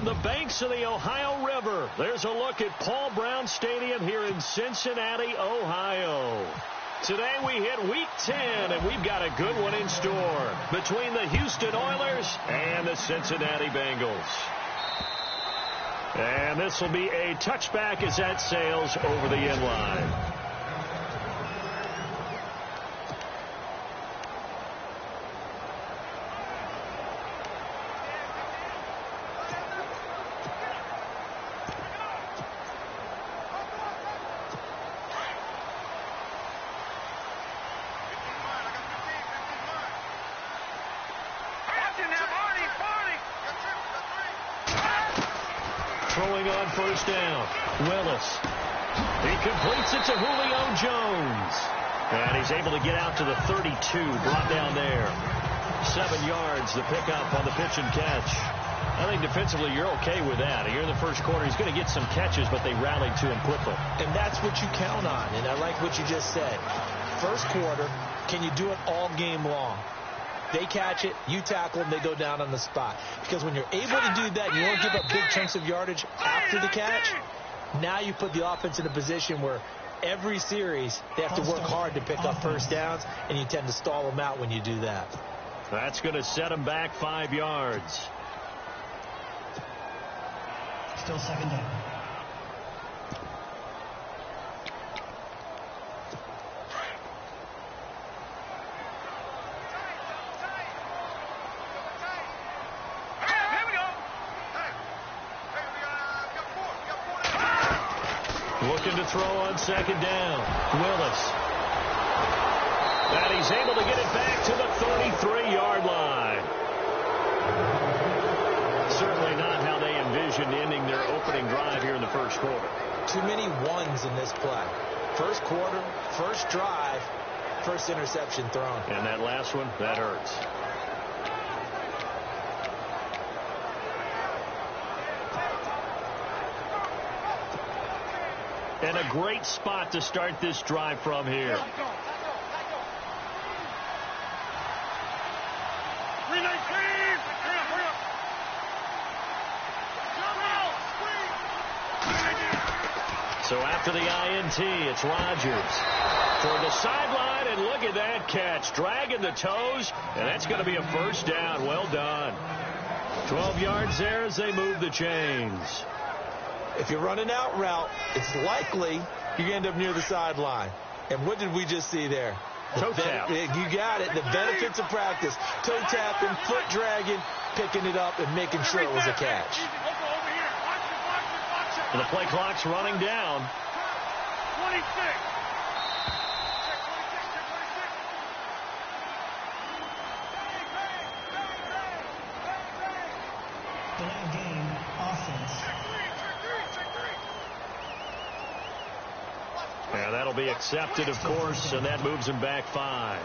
the banks of the Ohio River, there's a look at Paul Brown Stadium here in Cincinnati, Ohio. Today we hit Week 10, and we've got a good one in store between the Houston Oilers and the Cincinnati Bengals. And this will be a touchback as that sails over the end line. Throwing on first down. Willis. He completes it to Julio Jones. And he's able to get out to the 32, brought down there. 7 yards, the pickup on the pitch and catch. I think defensively you're okay with that. Here in the first quarter, he's going to get some catches, but they rallied to him quickly. And that's what you count on, and I like what you just said. First quarter, can you do it all game long? They catch it, you tackle them, they go down on the spot. Because when you're able to do that, you don't give up big chunks of yardage after the catch. Now you put the offense in a position where every series they have to work hard to pick up first downs, and you tend to stall them out when you do that. That's going to set them back 5 yards. Still second down. Looking to throw on second down. Willis. And he's able to get it back to the 33-yard line. Certainly not how they envisioned ending their opening drive here in the first quarter. Too many ones in this play. First quarter, first drive, first interception thrown. And that last one, that hurts. And a great spot to start this drive from here. So after the INT, it's Rodgers toward the sideline, and look at that catch. Dragging the toes, and that's going to be a first down. Well done. 12 yards there as they move the chains. If you're running out route, it's likely you're going to end up near the sideline. And what did we just see there? Toe tap. You got it. The benefits of practice. Toe tapping, foot dragging, picking it up, and making sure it was a catch. And the play clock's running down. 26. Game offense. Yeah, that'll be accepted, of course, and that moves him back 5.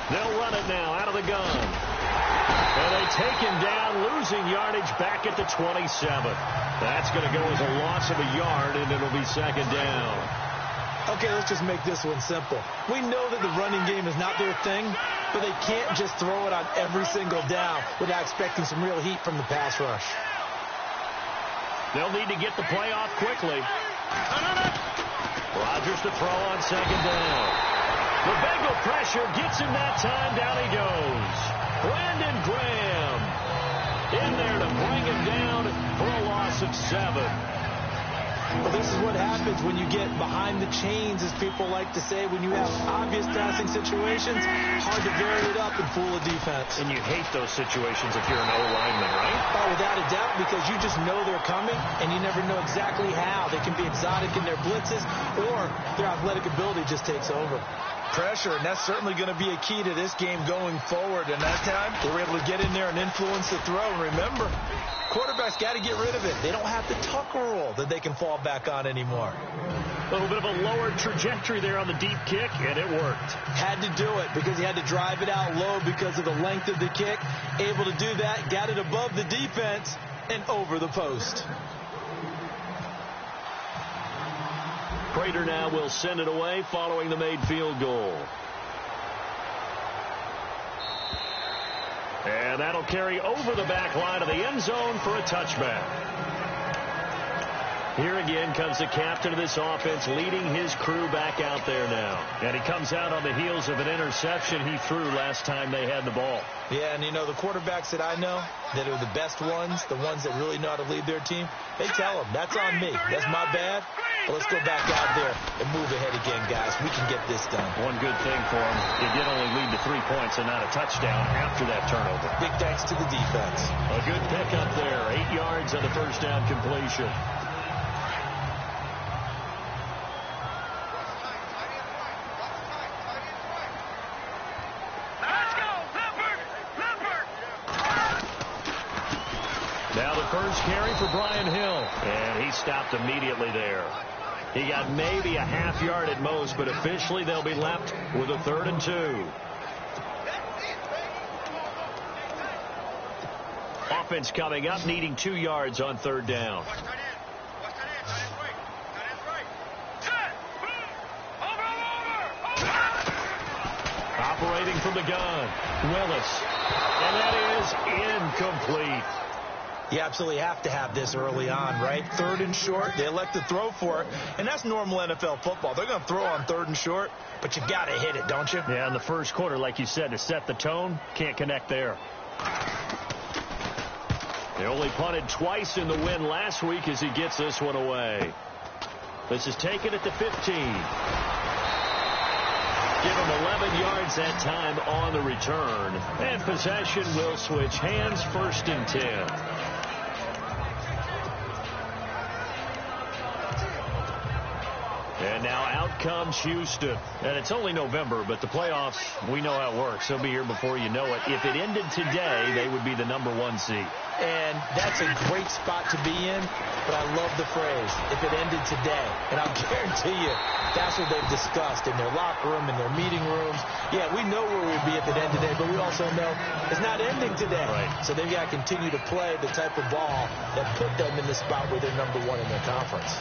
They'll run it now out of the gun. And they take him down, losing yardage back at the 27. That's going to go as a loss of a yard, and it'll be second down. Okay, let's just make this one simple. We know that the running game is not their thing, but they can't just throw it on every single down without expecting some real heat from the pass rush. They'll need to get the play off quickly. Rodgers to throw on second down. The Bengal pressure gets him that time. Down he goes. Brandon Graham in there to bring him down for a loss of 7. Well, this is what happens when you get behind the chains, as people like to say. When you have obvious passing situations, hard to vary it up and fool a defense. And you hate those situations if you're an O-lineman, right? Oh, without a doubt, because you just know they're coming, and you never know exactly how. They can be exotic in their blitzes, or their athletic ability just takes over. pressure, and that's certainly going to be a key to this game going forward. And that time, they were able to get in there and influence the throw. And remember, quarterbacks got to get rid of it. They don't have the tucker roll that they can fall back on anymore. A little bit of a lower trajectory there on the deep kick, and it worked. Had to do it because he had to drive it out low because of the length of the kick. Able to do that, got it above the defense and over the post. Prater now will send it away following the made field goal. And that'll carry over the back line of the end zone for a touchback. Here again comes the captain of this offense leading his crew back out there now. And he comes out on the heels of an interception he threw last time they had the ball. Yeah, and you know, the quarterbacks that I know that are the best ones, the ones that really know how to lead their team, they tell them, that's on me. That's my bad. But let's go back out there and move ahead again, guys. We can get this done. One good thing for him, it did only lead to 3 points and not a touchdown after that turnover. Big thanks to the defense. A good pickup there. 8 yards on the first down completion. Now the first carry for Brian Hill. And he stopped immediately there. He got maybe a half yard at most, but officially they'll be left with a 3rd and 2. Offense coming up, needing 2 yards on 3rd down. Operating from the gun, Willis. And that is incomplete. You absolutely have to have this early on, right? 3rd and short, they elect to throw for it, and that's normal NFL football. They're going to throw on 3rd and short, but you got to hit it, don't you? Yeah, in the first quarter, like you said, to set the tone, can't connect there. They only punted twice in the win last week as he gets this one away. This is taken at the 15. Give him 11 yards that time on the return. And possession will switch hands, 1st and 10. And now out comes Houston. And it's only November, but the playoffs, we know how it works. They'll be here before you know it. If it ended today, they would be the #1 seed. And that's a great spot to be in, but I love the phrase, if it ended today. And I'll guarantee you, that's what they've discussed in their locker room, in their meeting rooms. Yeah, we know where we'd be if it ended today, but we also know it's not ending today. Right. So they've got to continue to play the type of ball that put them in the spot where they're #1 in their conference.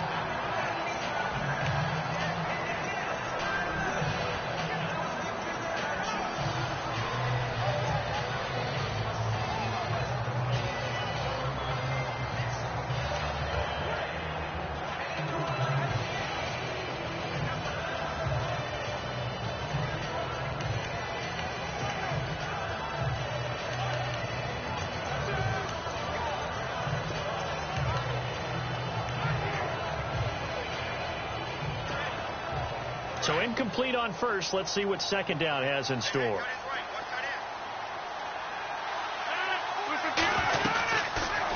So incomplete on first. Let's see what 2nd down has in store.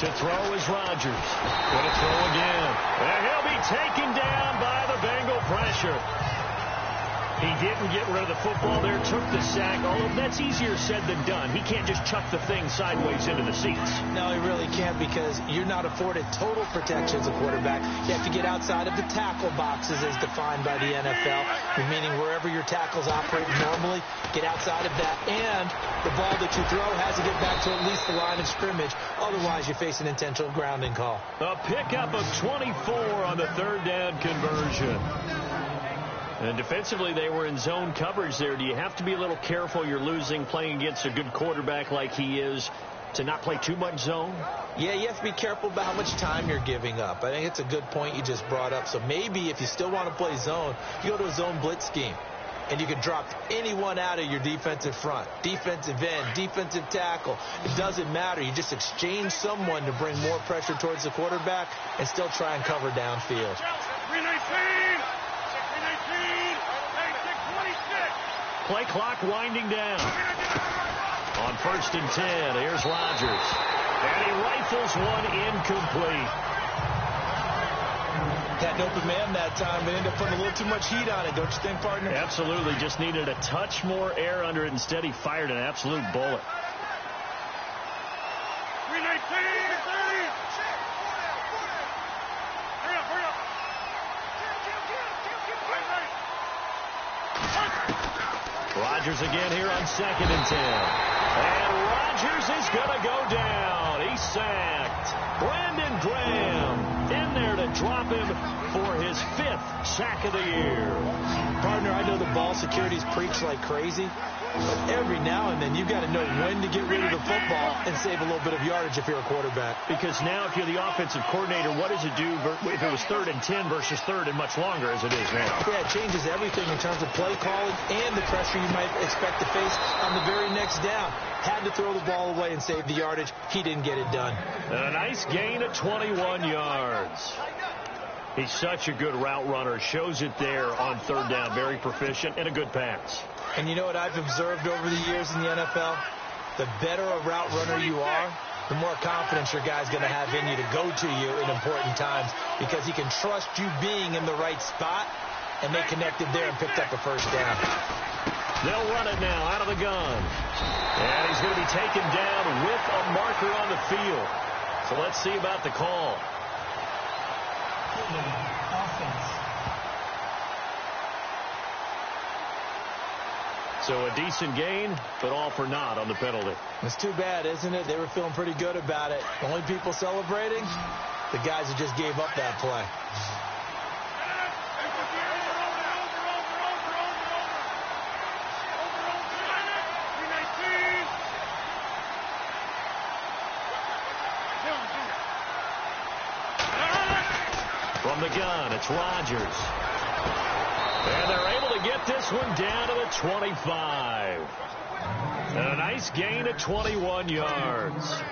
To throw is Rodgers. Going to throw again. And he'll be taken down by the Bengal pressure. He didn't get rid of the football there, took the sack, although that's easier said than done. He can't just chuck the thing sideways into the seats. No, he really can't, because you're not afforded total protection as a quarterback. You have to get outside of the tackle boxes as defined by the NFL, meaning wherever your tackles operate normally, get outside of that, and the ball that you throw has to get back to at least the line of scrimmage. Otherwise, you face an intentional grounding call. A pickup of 24 on the 3rd down conversion. And defensively, they were in zone coverage there. Do you have to be a little careful? You're losing, playing against a good quarterback like he is, to not play too much zone? Yeah, you have to be careful about how much time you're giving up. I think it's a good point you just brought up. So maybe if you still want to play zone, you go to a zone blitz scheme. And you can drop anyone out of your defensive front, defensive end, defensive tackle. It doesn't matter. You just exchange someone to bring more pressure towards the quarterback and still try and cover downfield. 319! 319! 26! Play clock winding down. On 1st and 10, here's Rodgers. And he rifles one incomplete. Had an open man that time, but ended up putting a little too much heat on it, don't you think, partner? Absolutely. Just needed a touch more air under it. Instead, he fired an absolute bullet. 319, 30. Hurry up, hurry up. Rodgers again here on 2nd and 10. And Rodgers is going to go down. He's sacked. Brandon Graham in there to drop him for his 5th sack of the year. Partner, I know the ball security's preached like crazy, but every now and then you've got to know when to get rid of the football and save a little bit of yardage if you're a quarterback. Because now if you're the offensive coordinator, what does it do if it was 3rd and 10 versus 3rd and much longer as it is now? Yeah, it changes everything in terms of play calling and the pressure you might expect to face on the very next down. Had to throw the ball away and save the yardage. He didn't get it done. And a nice gain of 21 yards. He's such a good route runner. Shows it there on 3rd down. Very proficient and a good pass. And you know what I've observed over the years in the NFL? The better a route runner you are, the more confidence your guy's going to have in you to go to you in important times because he can trust you being in the right spot, and they connected there and picked up a 1st down. They'll run it now out of the gun. And he's going to be taken down with a marker on the field. So let's see about the call. So a decent gain, but all for naught on the penalty. It's too bad, isn't it? They were feeling pretty good about it. The only people celebrating, the guys who just gave up that play. From the gun, it's Rodgers. And they're able to get this one down to the 25. And a nice gain of 21 yards.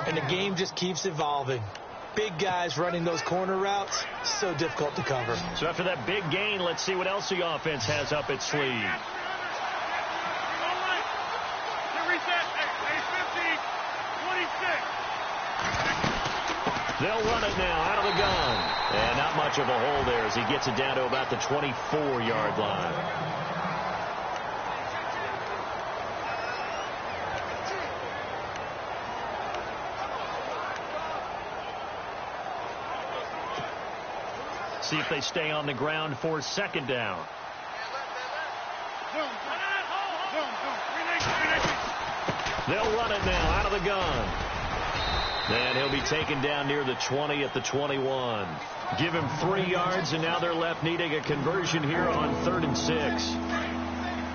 And the game just keeps evolving. Big guys running those corner routes, so difficult to cover. So after that big gain, let's see what else the offense has up its sleeve. They'll run it now out of the gun. And not much of a hole there as he gets it down to about the 24-yard line. See if they stay on the ground for 2nd down. They'll run it now out of the gun. And he'll be taken down near the 20 at the 21. Give him 3 yards, and now they're left needing a conversion here on 3rd and 6.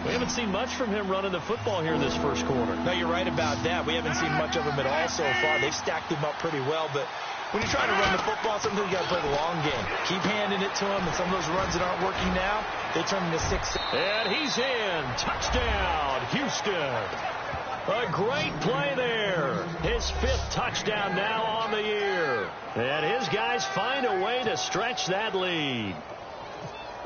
We haven't seen much from him running the football here in this first quarter. No, you're right about that. We haven't seen much of him at all so far. They've stacked him up pretty well, but when you're trying to run the football, sometimes you got to play the long game. Keep handing it to him, and some of those runs that aren't working now, they turn into 6. And he's in. Touchdown, Houston. A great play there. His 5th touchdown now on the year. And his guys find a way to stretch that lead.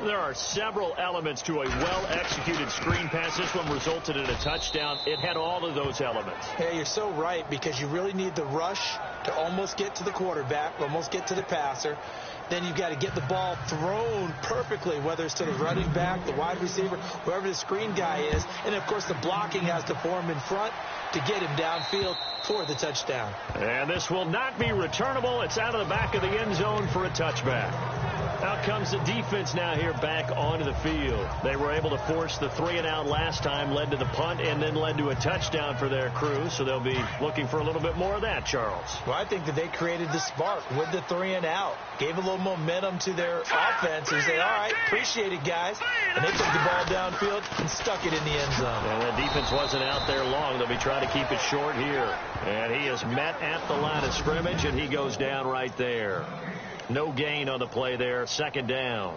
There are several elements to a well-executed screen pass. This one resulted in a touchdown. It had all of those elements. Yeah, you're so right, because you really need the rush to almost get to the quarterback, almost get to the passer. Then you've got to get the ball thrown perfectly, whether it's to the running back, the wide receiver, whoever the screen guy is. And, of course, the blocking has to form in front to get him downfield for the touchdown. And this will not be returnable. It's out of the back of the end zone for a touchback. Out comes the defense now here back onto the field. They were able to force the 3-and-out last time, led to the punt, and then led to a touchdown for their crew. So they'll be looking for a little bit more of that, Charles. Well, I think that they created the spark with the 3-and-out. Gave a little momentum to their offense and say, all right, appreciate it, guys. And they took the ball downfield and stuck it in the end zone. And the defense wasn't out there long. They'll be trying to keep it short here. And he is met at the line of scrimmage, and he goes down right there. No gain on the play there. 2nd down.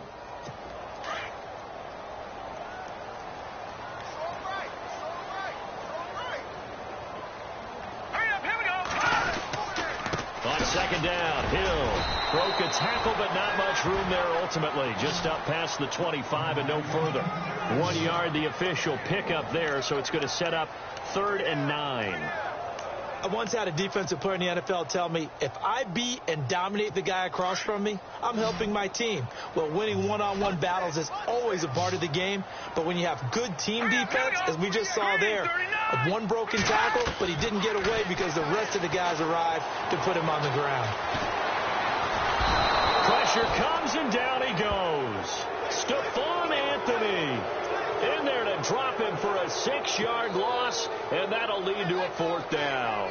On 2nd down, Hill broke a tackle, but not much room there ultimately. Just up past the 25 and no further. 1 yard, the official pickup there, so it's going to set up 3rd and 9. I once had a defensive player in the NFL tell me, if I beat and dominate the guy across from me, I'm helping my team. Well, winning one-on-one battles is always a part of the game, but when you have good team defense, as we just saw there, one broken tackle, but he didn't get away because the rest of the guys arrived to put him on the ground. Pressure comes, and down he goes. Stephon Anthony in there to drop him for a 6-yard loss, and that'll lead to a 4th down.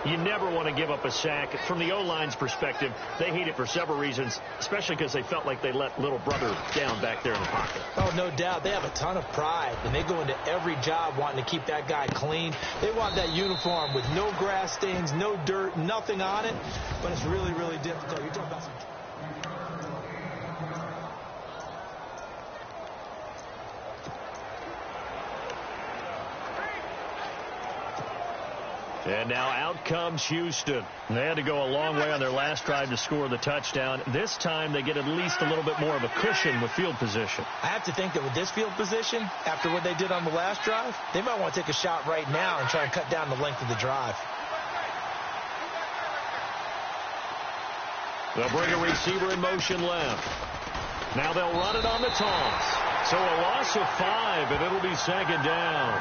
You never want to give up a sack. From the O-line's perspective, they hate it for several reasons, especially because they felt like they let little brother down back there in the pocket. Oh, no doubt. They have a ton of pride, and they go into every job wanting to keep that guy clean. They want that uniform with no grass stains, no dirt, nothing on it, but it's really, really difficult. You're talking about some... And now out comes Houston. They had to go a long way on their last drive to score the touchdown. This time they get at least a little bit more of a cushion with field position. I have to think that with this field position, after what they did on the last drive, they might want to take a shot right now and try and cut down the length of the drive. They'll bring a receiver in motion left. Now they'll run it on the toss. So a loss of 5, and it'll be 2nd down.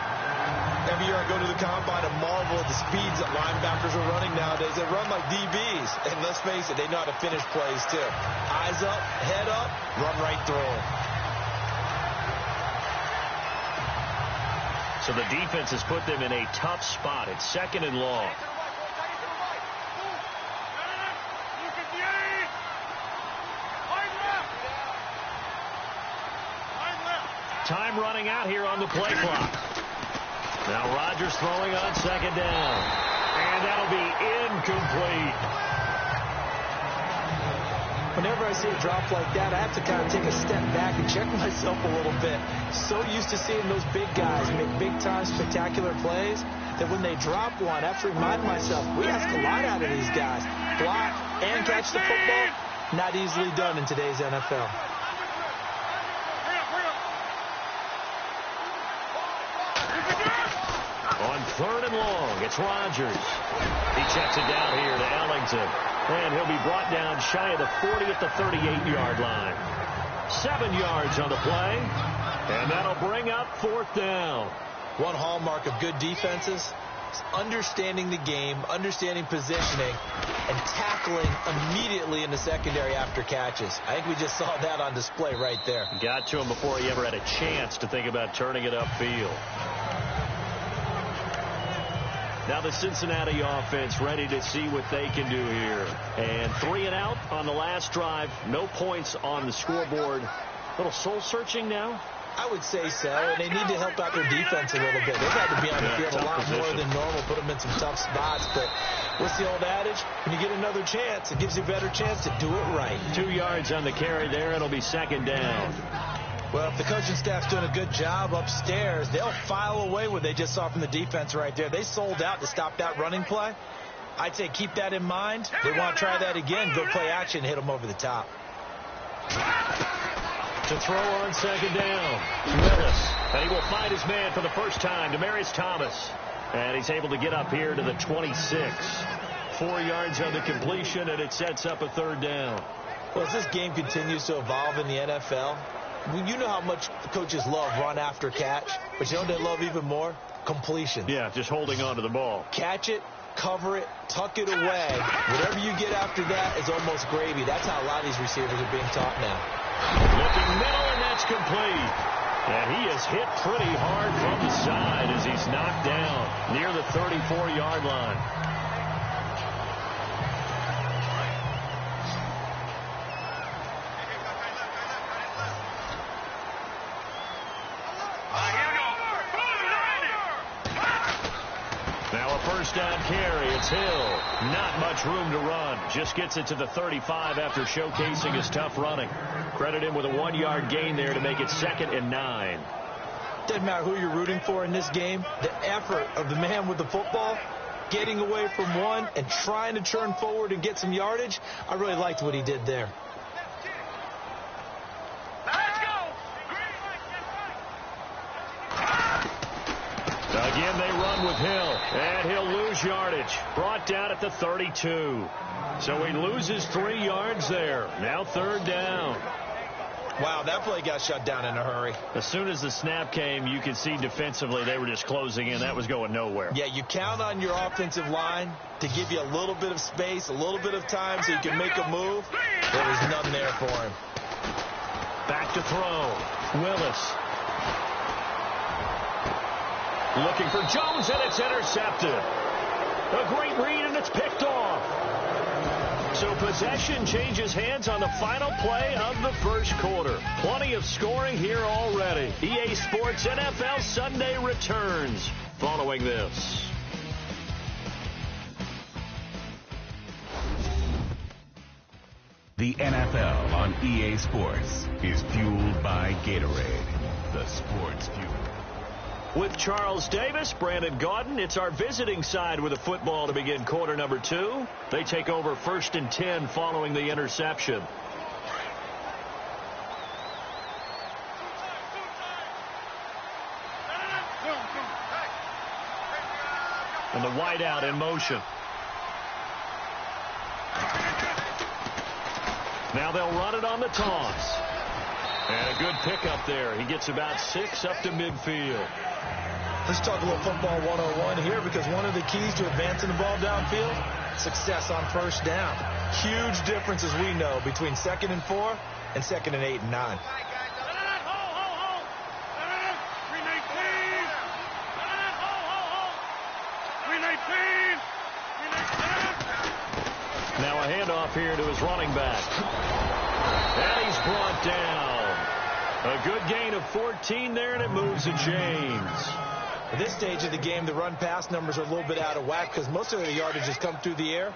Every year I go to the combine and marvel at the speeds that linebackers are running nowadays. They run like DBs. And let's face it, they know how to finish plays too. Eyes up, head up, run right through them. So the defense has put them in a tough spot. It's 2nd and long. Time running out here on the play clock. Now Rodgers throwing on 2nd down. And that'll be incomplete. Whenever I see a drop like that, I have to kind of take a step back and check myself a little bit. So used to seeing those big guys make big-time spectacular plays that when they drop one, I have to remind myself, we ask a lot out of these guys. Block and catch the football, not easily done in today's NFL. On 3rd and long, it's Rodgers. He checks it down here to Ellington. And he'll be brought down shy of the 40 at the 38-yard line. 7 yards on the play. And that'll bring up 4th down. One hallmark of good defenses is understanding the game, understanding positioning, and tackling immediately in the secondary after catches. I think we just saw that on display right there. Got to him before he ever had a chance to think about turning it upfield. Now the Cincinnati offense ready to see what they can do here. And 3 and out on the last drive. No points on the scoreboard. A little soul-searching now? I would say so, and they need to help out their defense a little bit. They've had to be on the field a lot more than normal, put them in some tough spots. But what's the old adage? When you get another chance, it gives you a better chance to do it right. 2 yards on the carry there. It'll be 2nd down. Well, if the coaching staff's doing a good job upstairs, they'll file away what they just saw from the defense right there. They sold out to stop that running play. I'd say keep that in mind. They want to try that again, go play action, hit them over the top. To throw on 2nd down. Willis. And he will find his man for the first time, Demaryius Thomas. And he's able to get up here to the 26. 4 yards on the completion, and it sets up a 3rd down. Well, as this game continues to evolve in the NFL, you know how much coaches love run after catch, but you know what they love even more? Completion. Yeah, just holding on to the ball. Catch it, cover it, tuck it away. Whatever you get after that is almost gravy. That's how a lot of these receivers are being taught now. Looking middle, and that's complete. And he is hit pretty hard from the side as he's knocked down near the 34-yard line. First down carry. It's Hill. Not much room to run. Just gets it to the 35 after showcasing his tough running. Credit him with a 1-yard gain there to make it 2nd and 9. Doesn't matter who you're rooting for in this game. The effort of the man with the football, getting away from one and trying to turn forward and get some yardage, I really liked what he did there. Again And they run with Hill. And he'll lose yardage. Brought down at the 32. So he loses 3 yards there. Now 3rd down. Wow, that play got shut down in a hurry. As soon as the snap came, you could see defensively they were just closing in. That was going nowhere. Yeah, you count on your offensive line to give you a little bit of space, a little bit of time so you can make a move. There was none there for him. Back to throw. Willis. Looking for Jones, and it's intercepted. A great read, and it's picked off. So possession changes hands on the final play of the first quarter. Plenty of scoring here already. EA Sports NFL Sunday returns following this. The NFL on EA Sports is fueled by Gatorade, the sports fuel. With Charles Davis, Brandon Gaudin, it's our visiting side with a football to begin quarter number 2. They take over 1st and 10 following the interception. And the wideout in motion. Now they'll run it on the toss. And a good pickup there. He gets about 6 up to midfield. Let's talk a little football 101 here, because one of the keys to advancing the ball downfield, success on 1st down. Huge difference, as we know, between 2nd and 4 and 2nd and 8 and 9. Now a handoff here to his running back. And he's brought down. A good gain of 14 there, and it moves to James. At this stage of the game, the run-pass numbers are a little bit out of whack because most of the yardage has come through the air.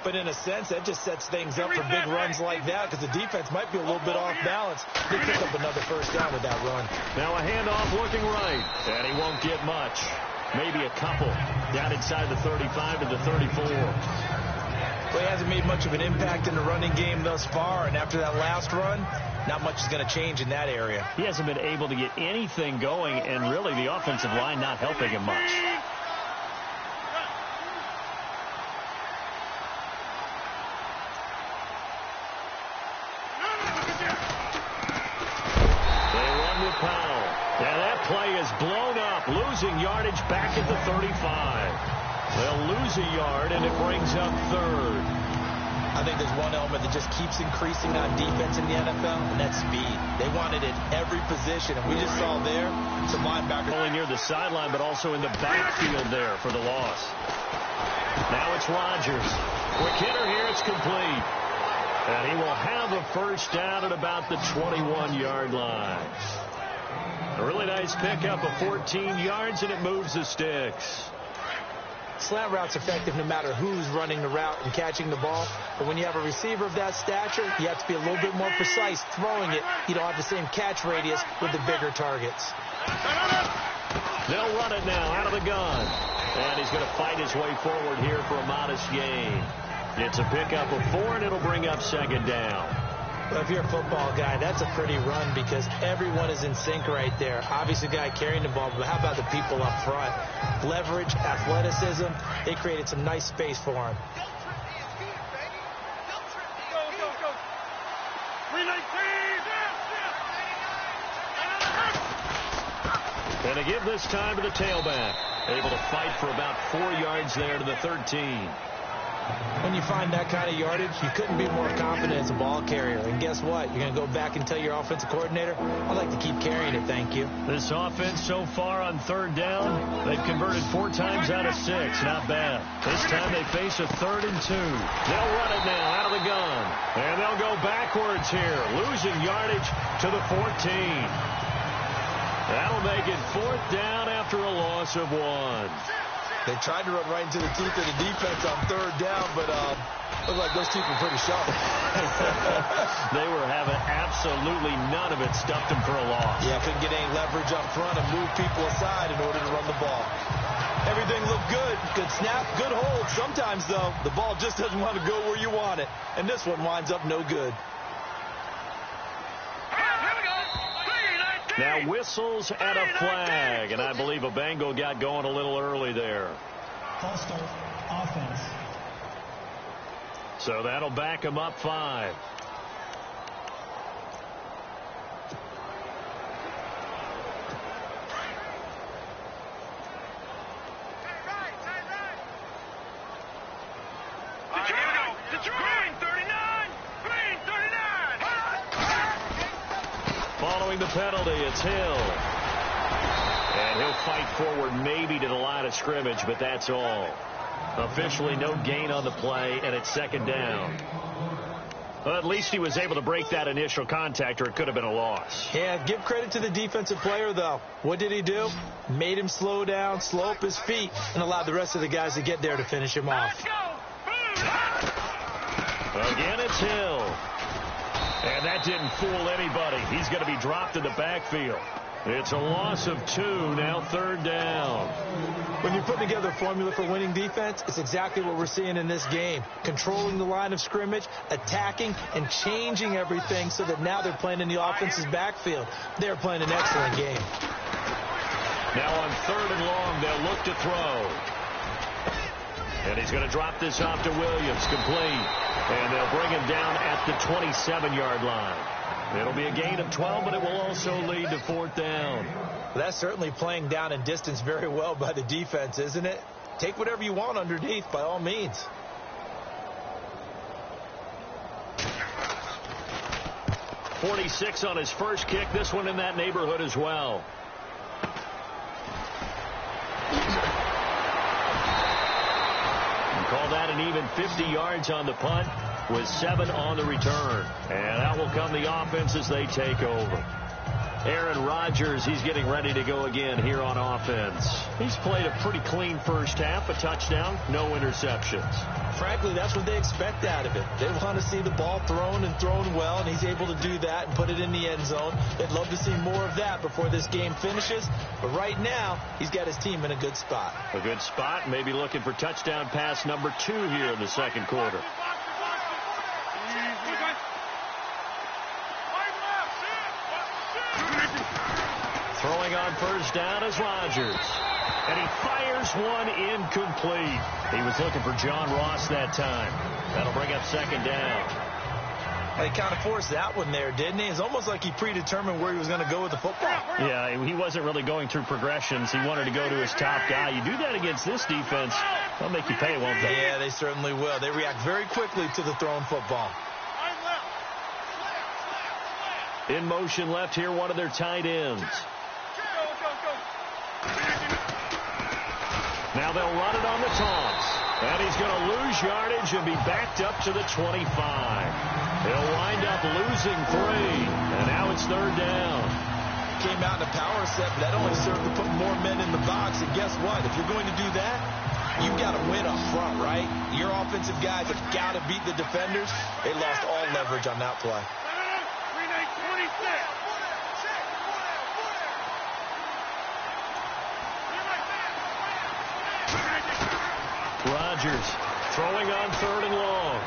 But in a sense, that just sets things up for big runs like that, because the defense might be a little bit off balance. They pick up another 1st down with that run. Now a handoff looking right, and he won't get much. Maybe a couple down inside the 35 to the 34. Well, he hasn't made much of an impact in the running game thus far, and after that last run, not much is going to change in that area. He hasn't been able to get anything going, and really the offensive line not helping him much. They run with Powell. And that play is blown up, losing yardage back at the 35. They'll lose a yard, and it brings up 3rd. I think there's one element that just keeps increasing on defense in the NFL, and that's speed. They want it at every position, and we just saw there some linebackers only near the sideline, but also in the backfield there for the loss. Now it's Rodgers. Quick hitter here, it's complete. And he will have a 1st down at about the 21-yard line. A really nice pickup of 14 yards, and it moves the sticks. Slant route's effective no matter who's running the route and catching the ball. But when you have a receiver of that stature, you have to be a little bit more precise throwing it. You don't have the same catch radius with the bigger targets. They'll run it now out of the gun. And he's going to fight his way forward here for a modest gain. It's a pickup of 4, and it'll bring up 2nd down. Well, if you're a football guy, that's a pretty run because everyone is in sync right there. Obviously, the guy carrying the ball, but how about the people up front? Leverage, athleticism, they created some nice space for him. And to give this time to the tailback. Able to fight for about 4 yards there to the 13. When you find that kind of yardage, you couldn't be more confident as a ball carrier. And guess what? You're going to go back and tell your offensive coordinator, I'd like to keep carrying it, thank you. This offense so far on 3rd down, they've converted 4 times out of 6. Not bad. This time they face a 3rd and 2. They'll run it now out of the gun. And they'll go backwards here, losing yardage to the 14. That'll make it 4th down after a loss of 1. They tried to run right into the teeth of the defense on 3rd down, but looked like those teeth were pretty sharp. They were having absolutely none of it, stuffed them for a loss. Yeah, couldn't get any leverage up front and move people aside in order to run the ball. Everything looked good. Good snap, good hold. Sometimes, though, the ball just doesn't want to go where you want it. And this one winds up no good. Now whistles and a flag, and I believe a Bengal got going a little early there. False start, offense. So that'll back him up 5. Following the penalty, it's Hill. And he'll fight forward maybe to the line of scrimmage, but that's all. Officially no gain on the play, and it's 2nd down. Well, at least he was able to break that initial contact, or it could have been a loss. Yeah, give credit to the defensive player, though. What did he do? Made him slow down, slow up his feet, and allowed the rest of the guys to get there to finish him off. Again, it's Hill. And that didn't fool anybody. He's going to be dropped in the backfield. It's a loss of 2, now 3rd down. When you're putting together a formula for winning defense, it's exactly what we're seeing in this game. Controlling the line of scrimmage, attacking, and changing everything so that now they're playing in the offense's backfield. They're playing an excellent game. Now on 3rd and long, they'll look to throw. And he's going to drop this off to Williams, complete. And they'll bring him down at the 27-yard line. It'll be a gain of 12, but it will also lead to 4th down. Well, that's certainly playing down in distance very well by the defense, isn't it? Take whatever you want underneath, by all means. .46 on his first kick. This one in that neighborhood as well. Call that an even 50 yards on the punt with 7 on the return. And out will come the offense as they take over. Aaron Rodgers, he's getting ready to go again here on offense. He's played a pretty clean first half, a touchdown, no interceptions. Frankly, that's what they expect out of it. They want to see the ball thrown and thrown well, and he's able to do that and put it in the end zone. They'd love to see more of that before this game finishes. But right now, he's got his team in a good spot. A good spot, maybe looking for touchdown pass number 2 here in the 2nd quarter. Throwing on 1st down is Rodgers. And he fires one incomplete. He was looking for John Ross that time. That'll bring up 2nd down. He kind of forced that one there, didn't he? It's almost like he predetermined where he was going to go with the football. Yeah, he wasn't really going through progressions. He wanted to go to his top guy. You do that against this defense, they'll make you pay, won't they? Yeah, they certainly will. They react very quickly to the thrown football. In motion left here, one of their tight ends. Now they'll run it on the toss. And he's going to lose yardage and be backed up to the 25. He'll wind up losing 3. And now it's 3rd down. Came out in a power set, but that only served to put more men in the box. And guess what? If you're going to do that, you've got to win up front, right? Your offensive guys have got to beat the defenders. They lost all leverage on that play. Rodgers throwing on 3rd and long.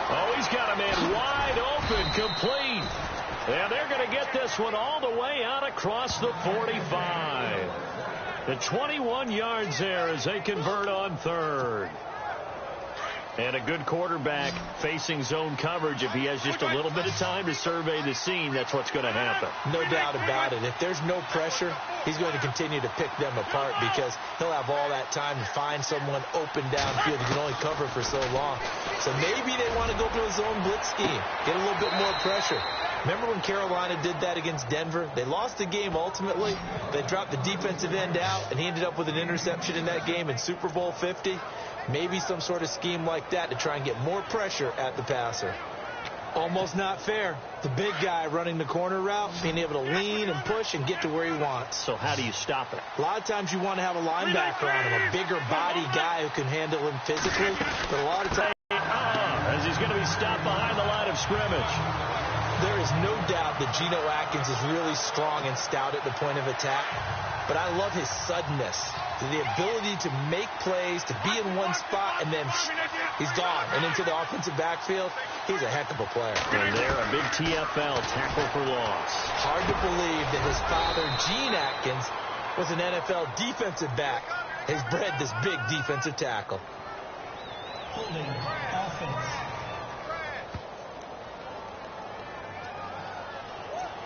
Oh, he's got a man wide open, complete. And they're going to get this one all the way out across the 45. The 21 yards there as they convert on 3rd. And a good quarterback facing zone coverage. If he has just a little bit of time to survey the scene, that's what's going to happen. No doubt about it. If there's no pressure, he's going to continue to pick them apart because he'll have all that time to find someone open downfield. He can only cover for so long. So maybe they want to go to a zone blitz scheme, get a little bit more pressure. Remember when Carolina did that against Denver? They lost the game ultimately. They dropped the defensive end out, and he ended up with an interception in that game in Super Bowl 50. Maybe some sort of scheme like that to try and get more pressure at the passer. Almost not fair. The big guy running the corner route, being able to lean and push and get to where he wants. So how do you stop it? A lot of times you want to have a linebacker on him, a bigger body guy who can handle him physically. But a lot of times... As he's going to be stopped behind the line of scrimmage. There is no doubt that Geno Atkins is really strong and stout at the point of attack, but I love his suddenness, the ability to make plays, to be in one spot, and then he's gone and into the offensive backfield. He's a heck of a player. And there, a big TFL tackle for loss. Hard to believe that his father, Gene Atkins, was an NFL defensive back. He's bred this big defensive tackle. Holding offense.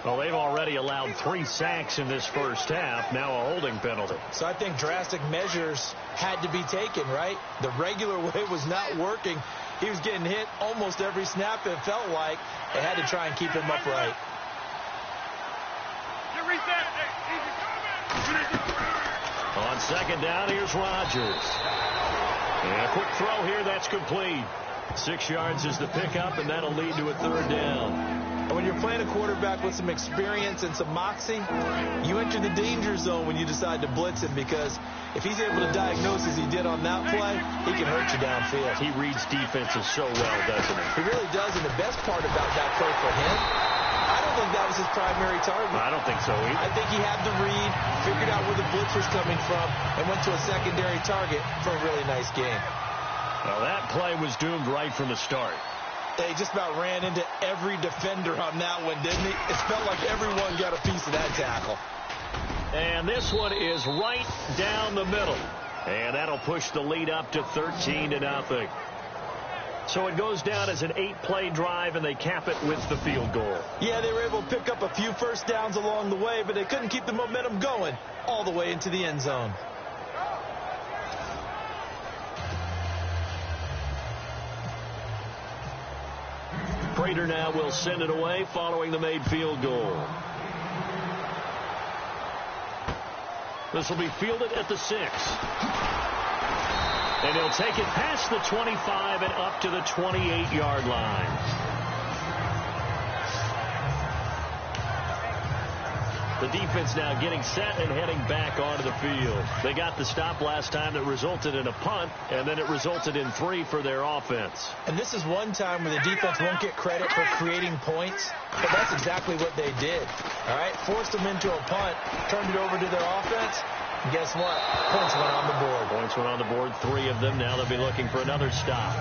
Well, they've already allowed 3 sacks in this first half. Now a holding penalty. So I think drastic measures had to be taken, right? The regular way was not working. He was getting hit almost every snap, it felt like. They had to try and keep him upright. On second down, here's Rodgers. And a quick throw here, that's complete. 6 yards is the pickup, and that'll lead to a third down. And when you're playing a quarterback with some experience and some moxie, you enter the danger zone when you decide to blitz him, because if he's able to diagnose as he did on that play, he can hurt you downfield. He reads defenses so well, doesn't he? He really does, and the best part about that play for him, I don't think that was his primary target. I don't think so either. I think he had the read, figured out where the blitz was coming from, and went to a secondary target for a really nice game. Well, that play was doomed right from the start. They just about ran into every defender on that one, didn't he? It felt like everyone got a piece of that tackle. And this one is right down the middle. And that'll push the lead up to 13-0. So it goes down as an 8-play drive, and they cap it with the field goal. Yeah, they were able to pick up a few first downs along the way, but they couldn't keep the momentum going all the way into the end zone. Prater now will send it away following the made field goal. This will be fielded at the 6. And he'll take it past the 25 and up to the 28-yard line. The defense now getting set and heading back onto the field. They got the stop last time that resulted in a punt, and then it resulted in 3 for their offense. And this is one time where the defense won't get credit for creating points, but that's exactly what they did. All right, forced them into a punt, turned it over to their offense, and guess what? Points went on the board. Points went on the board, 3 of them. Now they'll be looking for another stop.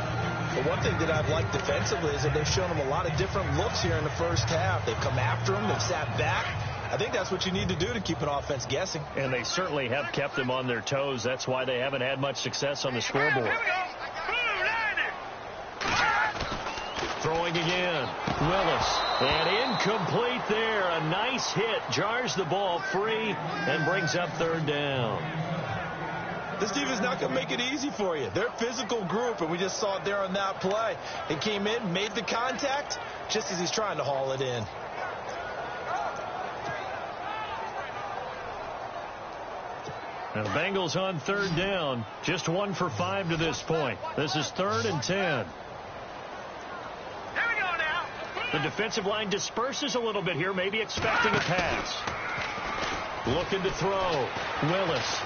But one thing that I've liked defensively is that they've shown them a lot of different looks here in the first half. They've come after them, they've sat back. I think that's what you need to do to keep an offense guessing. And they certainly have kept them on their toes. That's why they haven't had much success on the scoreboard. Throwing again. Willis. And incomplete there. A nice hit. Jars the ball free and brings up third down. This defense is not going to make it easy for you. They're a physical group, and we just saw it there on that play. They came in, made the contact, just as he's trying to haul it in. And the Bengals on third down. Just 1 for 5 to this point. This is 3rd and 10. The defensive line disperses a little bit here, maybe expecting a pass. Looking to throw. Willis.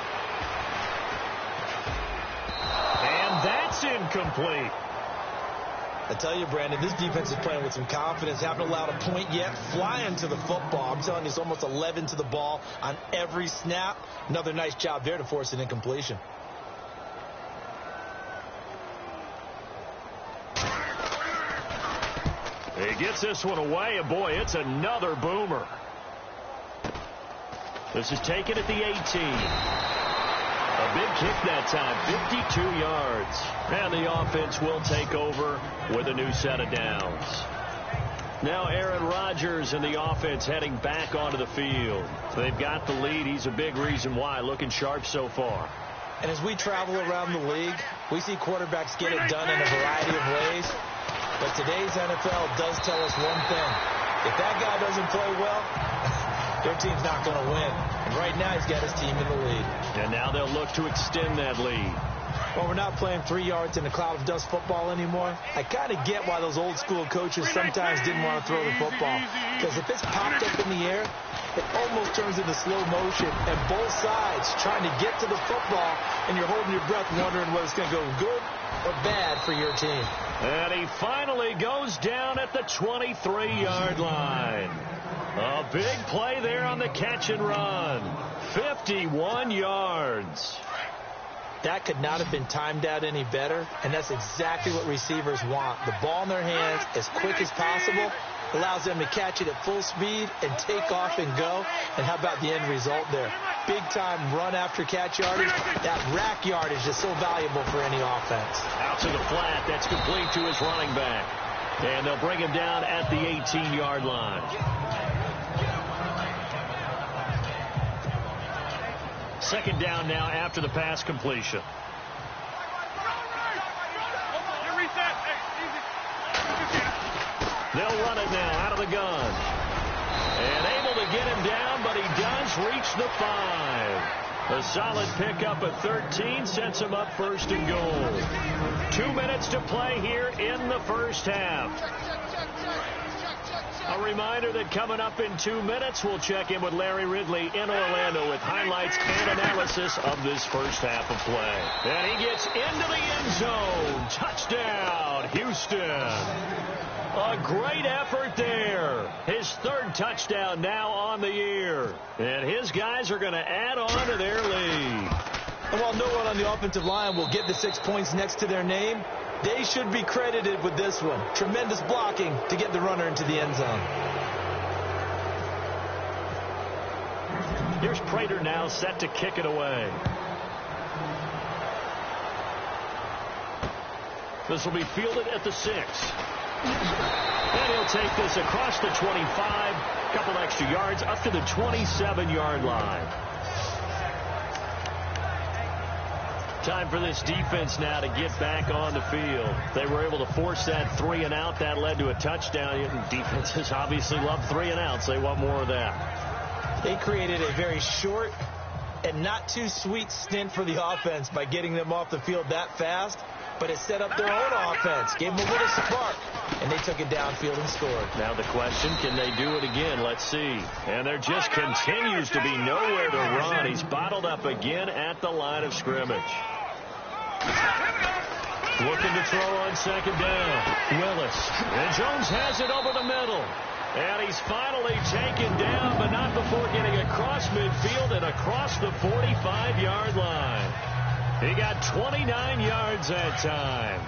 And that's incomplete. I tell you, Brandon, this defense is playing with some confidence. Haven't allowed a point yet. Flying to the football. I'm telling you, it's almost 11 to the ball on every snap. Another nice job there to force an incompletion. He gets this one away, and boy, it's another boomer. This is taken at the 18. A big kick that time, 52 yards. And the offense will take over with a new set of downs. Now Aaron Rodgers and the offense heading back onto the field. They've got the lead. He's a big reason why. Looking sharp so far. And as we travel around the league, we see quarterbacks get it done in a variety of ways. But today's NFL does tell us one thing. If that guy doesn't play well, their team's not going to win. And right now, he's got his team in the lead. And now they'll look to extend that lead. Well, we're not playing 3 yards in a cloud of dust football anymore. I kind of get why those old school coaches sometimes didn't want to throw the football. Because if it's popped up in the air, it almost turns into slow motion. And both sides trying to get to the football, and you're holding your breath wondering whether it's going to go good or bad for your team. And he finally goes down at the 23-yard line. A big play there on the catch and run. 51 yards. That could not have been timed out any better, and that's exactly what receivers want. The ball in their hands as quick as possible allows them to catch it at full speed and take off and go. And how about the end result there? Big-time run after catch yardage. That rack yardage is so valuable for any offense. Out to the flat. That's complete to his running back. And they'll bring him down at the 18-yard line. Second down now after the pass completion. They'll run it now out of the gun. And able to get him down, but he does reach the 5. A solid pickup at 13 sets him up first and goal. 2 minutes to play here in the first half. A reminder that coming up in 2 minutes, we'll check in with Larry Ridley in Orlando with highlights and analysis of this first half of play. And he gets into the end zone. Touchdown, Houston. A great effort there. His third touchdown now on the year. And his guys are going to add on to their lead. And while no one on the offensive line will get the 6 points next to their name, they should be credited with this one. Tremendous blocking to get the runner into the end zone. Here's Prater now set to kick it away. This will be fielded at the 6. And he'll take this across the 25. Couple extra yards up to the 27-yard line. Time for this defense now to get back on the field. They were able to force that 3 and out. That led to a touchdown. Defenses obviously love 3 and outs. They want more of that. They created a very short and not too sweet stint for the offense by getting them off the field that fast. But it set up their own offense, gave them a little spark, and they took it downfield and scored. Now the question, can they do it again? Let's see. And there just continues to be nowhere to run. He's bottled up again at the line of scrimmage. Looking to throw on second down. Willis. And Jones has it over the middle. And he's finally taken down, but not before getting across midfield and across the 45-yard line. He got 29 yards that time.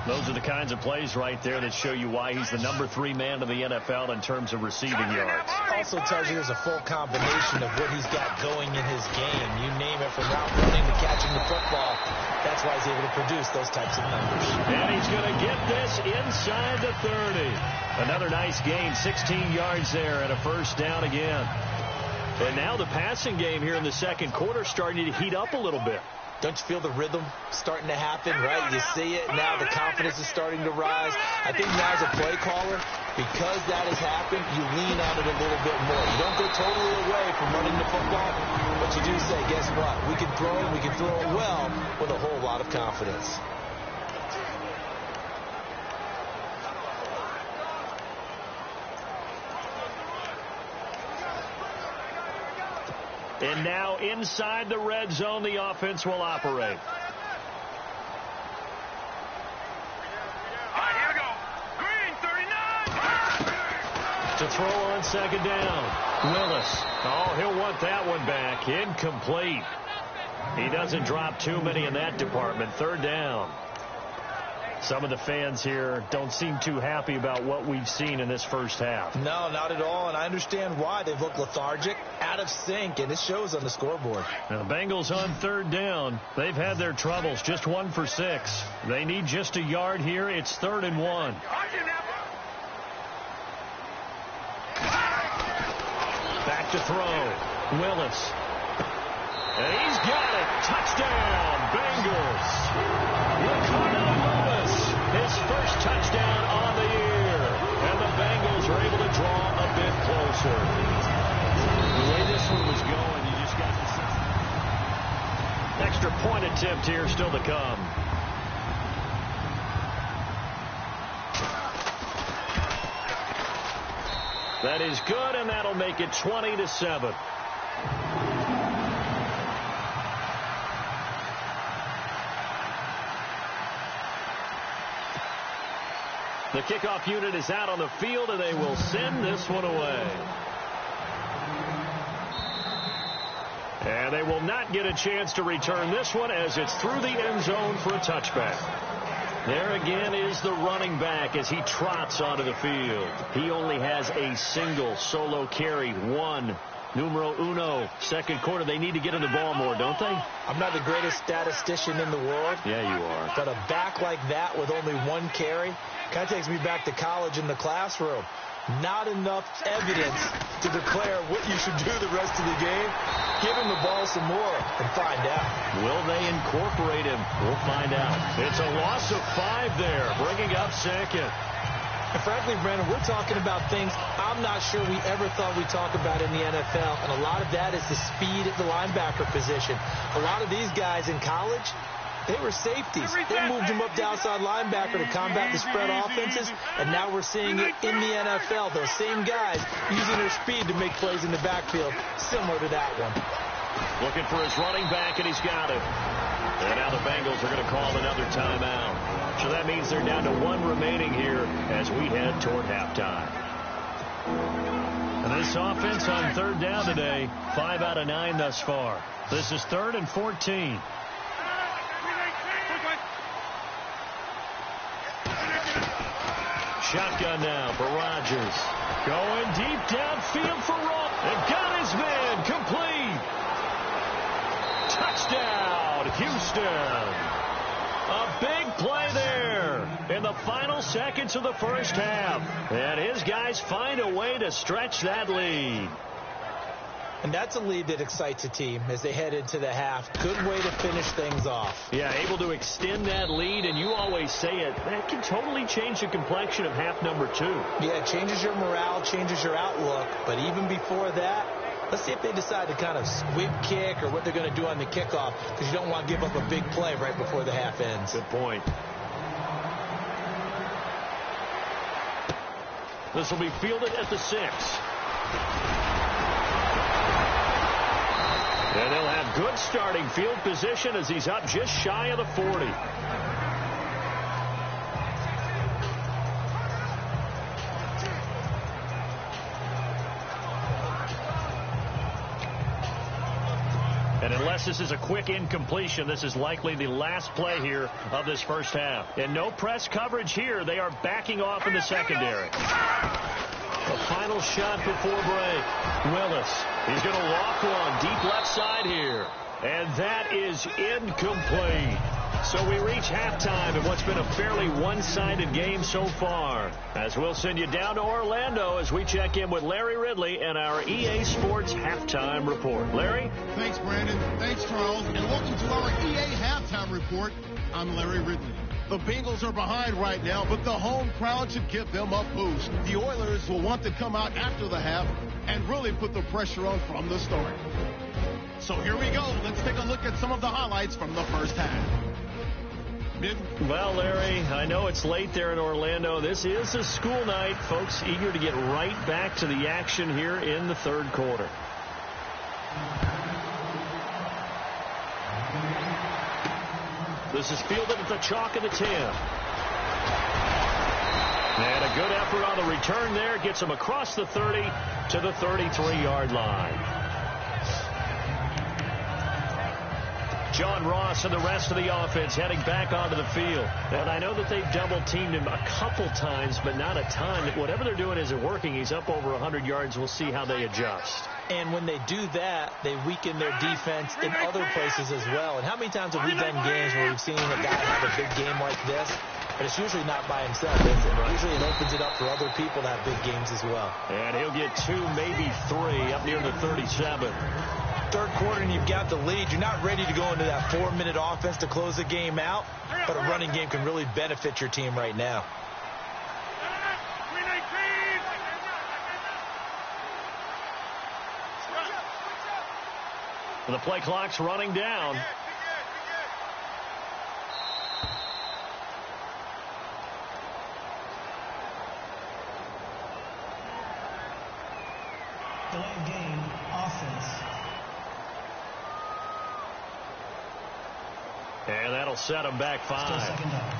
Those are the kinds of plays right there that show you why he's the number 3 man in the NFL in terms of receiving yards. Also tells you there's a full combination of what he's got going in his game. You name it, from route running to catching the football. That's why he's able to produce those types of numbers. And he's going to get this inside the 30. Another nice gain, 16 yards there and a first down again. And now the passing game here in the second quarter starting to heat up a little bit. Don't you feel the rhythm starting to happen, right? You see it. Now the confidence is starting to rise. I think now as a play caller, because that has happened, you lean on it a little bit more. You don't go totally away from running the football, but you do say, guess what? We can throw it. We can throw it well with a whole lot of confidence. And now inside the red zone, the offense will operate. All right, here we go. Green, 39. To throw on second down. Willis. Oh, he'll want that one back. Incomplete. He doesn't drop too many in that department. Third down. Some of the fans here don't seem too happy about what we've seen in this first half. No, not at all, and I understand why. They've looked lethargic, out of sync, and it shows on the scoreboard. Now, the Bengals on third down. They've had their troubles, just 1 for 6. They need just a yard here. It's 3rd and 1. Back to throw. Willis. And he's got it. Touchdown, Bengals. His first touchdown on the year. And the Bengals are able to draw a bit closer. The way this one was going, you just got to see. Extra point attempt here still to come. That is good, and that'll make it 20-7. The kickoff unit is out on the field, and they will send this one away. And they will not get a chance to return this one as it's through the end zone for a touchback. There again is the running back as he trots onto the field. He only has a single solo carry, one. Numero uno, second quarter. They need to get in the ball more, don't they? I'm not the greatest statistician in the world. Yeah, you are. But a back like that with only one carry kind of takes me back to college in the classroom. Not enough evidence to declare what you should do the rest of the game. Give him the ball some more and find out. Will they incorporate him? We'll find out. It's a loss of 5 there, bringing up second. And frankly, Brandon, we're talking about things I'm not sure we ever thought we'd talk about in the NFL. And a lot of that is the speed at the linebacker position. A lot of these guys in college, they were safeties. They moved them up to outside linebacker to combat the spread offenses. And now we're seeing it in the NFL. Those same guys using their speed to make plays in the backfield, similar to that one. Looking for his running back, and he's got it. And now the Bengals are going to call another timeout. So that means they're down to 1 remaining here as we head toward halftime. And this offense on third down today, 5 out of 9 thus far. This is 3rd and 14. Shotgun now for Rodgers. Going deep downfield for Roll. And got his man complete. Touchdown, Houston. A big play there in the final seconds of the first half. And his guys find a way to stretch that lead. And that's a lead that excites a team as they head into the half. Good way to finish things off. Yeah, able to extend that lead, and you always say it, that can totally change the complexion of half number 2. Yeah, it changes your morale, changes your outlook. But even before that, let's see if they decide to kind of squib kick or what they're going to do on the kickoff, because you don't want to give up a big play right before the half ends. Good point. This will be fielded at the 6. And they'll have good starting field position as he's up just shy of the 40. And unless this is a quick incompletion, this is likely the last play here of this first half. And no press coverage here. They are backing off in the secondary. The final shot before break. Willis. He's going to walk one deep left side here. And that is incomplete. So we reach halftime in what's been a fairly one-sided game so far. As we'll send you down to Orlando as we check in with Larry Ridley and our EA Sports Halftime Report. Larry? Thanks, Brandon. Thanks, Charles. And welcome to our EA Halftime Report. I'm Larry Ridley. The Bengals are behind right now, but the home crowd should give them a boost. The Oilers will want to come out after the half and really put the pressure on from the start. So here we go. Let's take a look at some of the highlights from the first half. Well, Larry, I know it's late there in Orlando. This is a school night. Folks eager to get right back to the action here in the third quarter. This is fielded at the chalk of the 10. And a good effort on the return there. Gets him across the 30 to the 33-yard line. John Ross and the rest of the offense heading back onto the field. And I know that they've double-teamed him a couple times, but not a ton. Whatever they're doing isn't working. He's up over 100 yards. We'll see how they adjust. And when they do that, they weaken their defense in other places as well. And how many times have we done games where we've seen a guy have a big game like this? But it's usually not by himself, is it? Right. Usually it opens it up for other people to have big games as well. And he'll get 2, maybe 3 up near the 37. Third quarter and you've got the lead. You're not ready to go into that 4-minute offense to close the game out, but a running game can really benefit your team right now. The play clock's running down. Delayed game, offense. And that'll set him back 5. Still second down.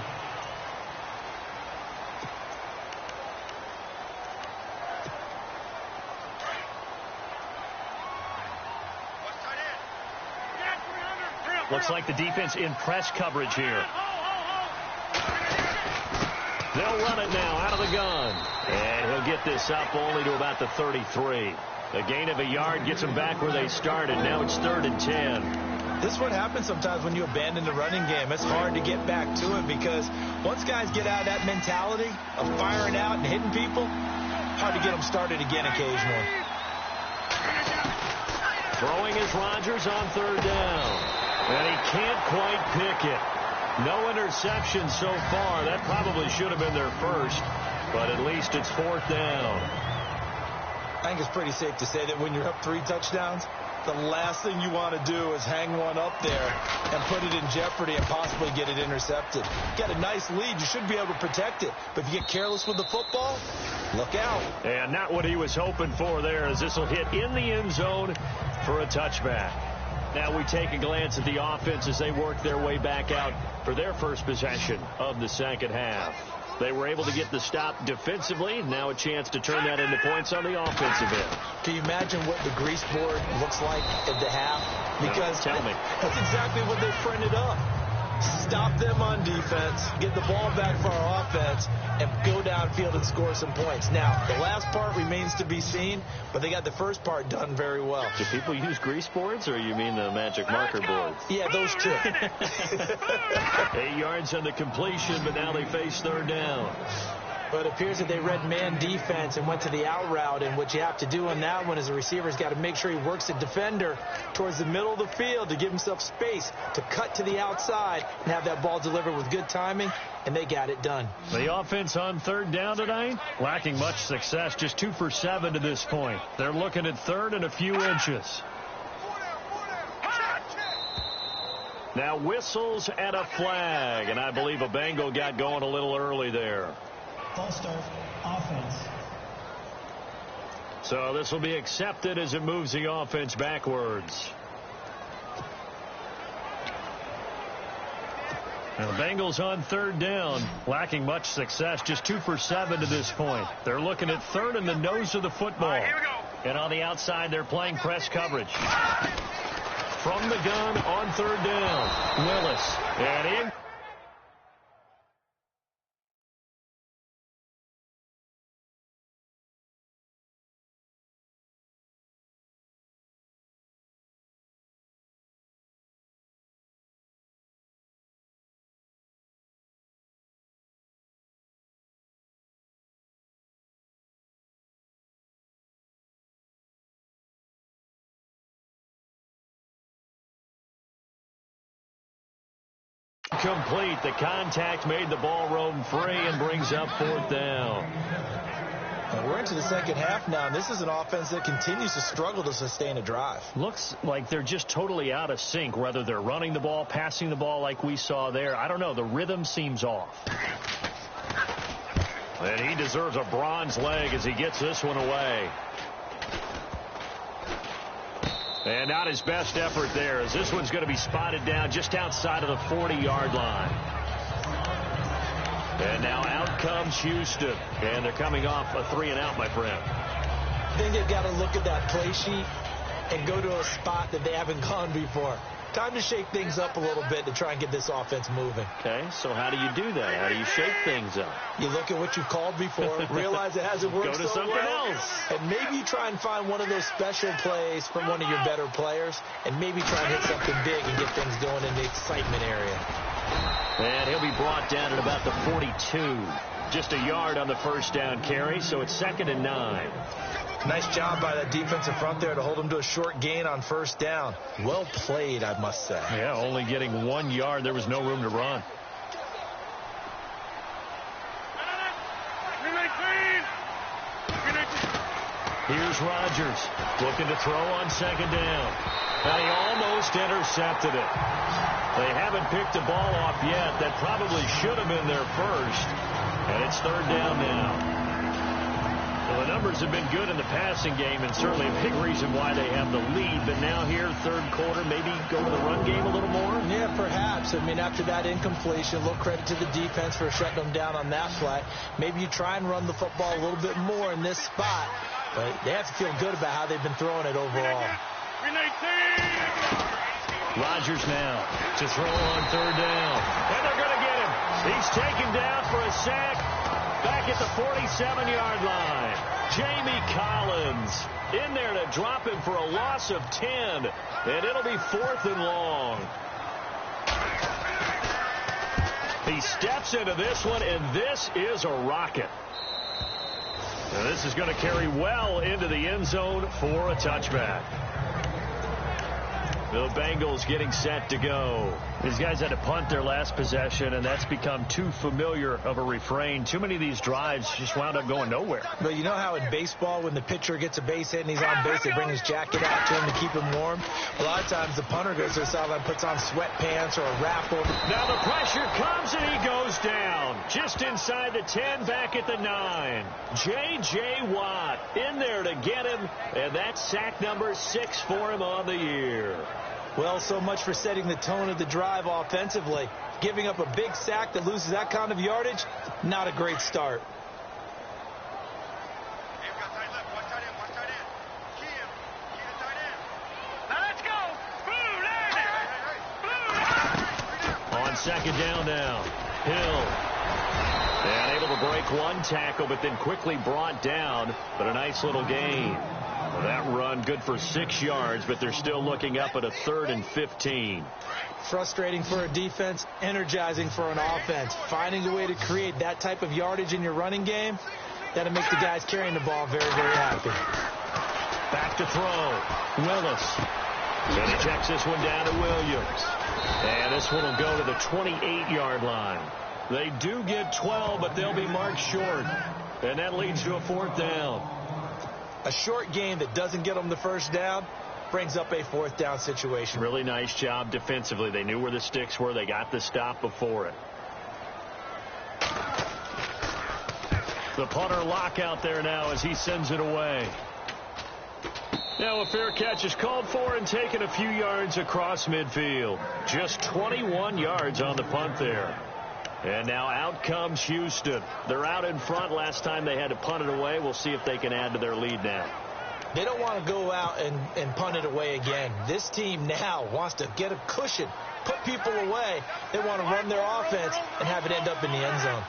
Looks like the defense in press coverage here. They'll run it now out of the gun. And he'll get this up only to about the 33. A gain of a yard gets them back where they started. Now it's 3rd and 10. This is what happens sometimes when you abandon the running game. It's hard to get back to it because once guys get out of that mentality of firing out and hitting people, hard to get them started again occasionally. Throwing is Rodgers on 3rd down. And he can't quite pick it. No interception so far. That probably should have been their first, but at least it's 4th down. I think it's pretty safe to say that when you're up 3 touchdowns, the last thing you want to do is hang one up there and put it in jeopardy and possibly get it intercepted. Get a nice lead, you should be able to protect it. But if you get careless with the football, look out. And not what he was hoping for there, as this will hit in the end zone for a touchback. Now we take a glance at the offense as they work their way back out for their first possession of the second half. They were able to get the stop defensively. Now a chance to turn that into points on the offensive end. Can you imagine what the grease board looks like at the half? Because tell me. That's exactly what they printed up. Stop them on defense, get the ball back for our offense, and go downfield and score some points. Now, the last part remains to be seen, but they got the first part done very well. Do people use grease boards, or you mean the magic marker boards? Yeah, those two. 8 yards on the completion, but now they face 3rd down. But it appears that they read man defense and went to the out route, and what you have to do on that one is the receiver's got to make sure he works the defender towards the middle of the field to give himself space to cut to the outside and have that ball delivered with good timing, and they got it done. The offense on 3rd down tonight, lacking much success, just 2 for 7 to this point. They're looking at 3rd and a few inches. Now whistles and a flag, and I believe a Bengal got going a little early there. False start, offense. So this will be accepted as it moves the offense backwards. Now the Bengals on 3rd down, lacking much success, just 2 for 7 to this point. They're looking at 3rd and the nose of the football. All right, here we go. And on the outside, they're playing press coverage. From the gun on 3rd down, Willis. And in. Complete. The contact made the ball roam free and brings up 4th down. We're into the second half now, and this is an offense that continues to struggle to sustain a drive. Looks like they're just totally out of sync, whether they're running the ball, passing the ball like we saw there. I don't know. The rhythm seems off. And he deserves a bronze leg as he gets this one away. And not his best effort there, as this one's going to be spotted down just outside of the 40-yard line. And now out comes Houston. And they're coming off a 3-and-out, my friend. I think they've got to look at that play sheet and go to a spot that they haven't gone before. Time to shake things up a little bit to try and get this offense moving. Okay, so how do you do that? How do you shake things up? You look at what you've called before, realize it hasn't worked Go to so something well, else. and maybe you try and find one of those special plays from one of your better players, and maybe try and hit something big and get things going in the excitement area. And he'll be brought down at about the 42. Just a yard on the first down carry, so it's 2nd and 9. Nice job by that defensive front there to hold him to a short gain on first down. Well played, I must say. Yeah, only getting 1 yard. There was no room to run. Here's Rodgers looking to throw on 2nd down. And he almost intercepted it. They haven't picked the ball off yet. That probably should have been their first. And it's 3rd down now. Well, the numbers have been good in the passing game, and certainly a big reason why they have the lead. But now here, 3rd quarter, maybe go to the run game a little more? Yeah, perhaps. I mean, after that incompletion, a little credit to the defense for shutting them down on that play. Maybe you try and run the football a little bit more in this spot. But they have to feel good about how they've been throwing it overall. Rodgers now to throw on third down. And they're going to get him. He's taken down for a sack back at the 47-yard line. Jamie Collins in there to drop him for a loss of 10. And it'll be 4th and long. He steps into this one, and this is a rocket. Now this is going to carry well into the end zone for a touchback. The Bengals getting set to go. These guys had to punt their last possession, and that's become too familiar of a refrain. Too many of these drives just wound up going nowhere. But you know how in baseball, when the pitcher gets a base hit and he's on base, they bring his jacket out to him to keep him warm? A lot of times the punter goes to the sideline, puts on sweatpants or a wrap over. Now the pressure comes, and he goes down. Just inside the 10, back at the 9. J.J. Watt in there to get him, and that's sack number 6 for him on the year. Well, so much for setting the tone of the drive offensively. Giving up a big sack that loses that kind of yardage, not a great start. On second down now, Hill. And able to break one tackle, but then quickly brought down. But a nice little gain. That run good for 6 yards, but they're still looking up at a 3rd and 15. Frustrating for a defense, energizing for an offense. Finding a way to create that type of yardage in your running game, that'll make the guys carrying the ball very, very happy. Back to throw. Willis. And he checks this one down to Williams. And this one will go to the 28-yard line. They do get 12, but they'll be marked short. And that leads to a 4th down. A short game that doesn't get them the first down brings up a 4th down situation. Really nice job defensively. They knew where the sticks were. They got the stop before it. The punter lock out there now as he sends it away. Now a fair catch is called for and taken a few yards across midfield. Just 21 yards on the punt there. And now out comes Houston. They're out in front. Last time they had to punt it away. We'll see if they can add to their lead now. They don't want to go out and punt it away again. This team now wants to get a cushion, put people away. They want to run their offense and have it end up in the end zone.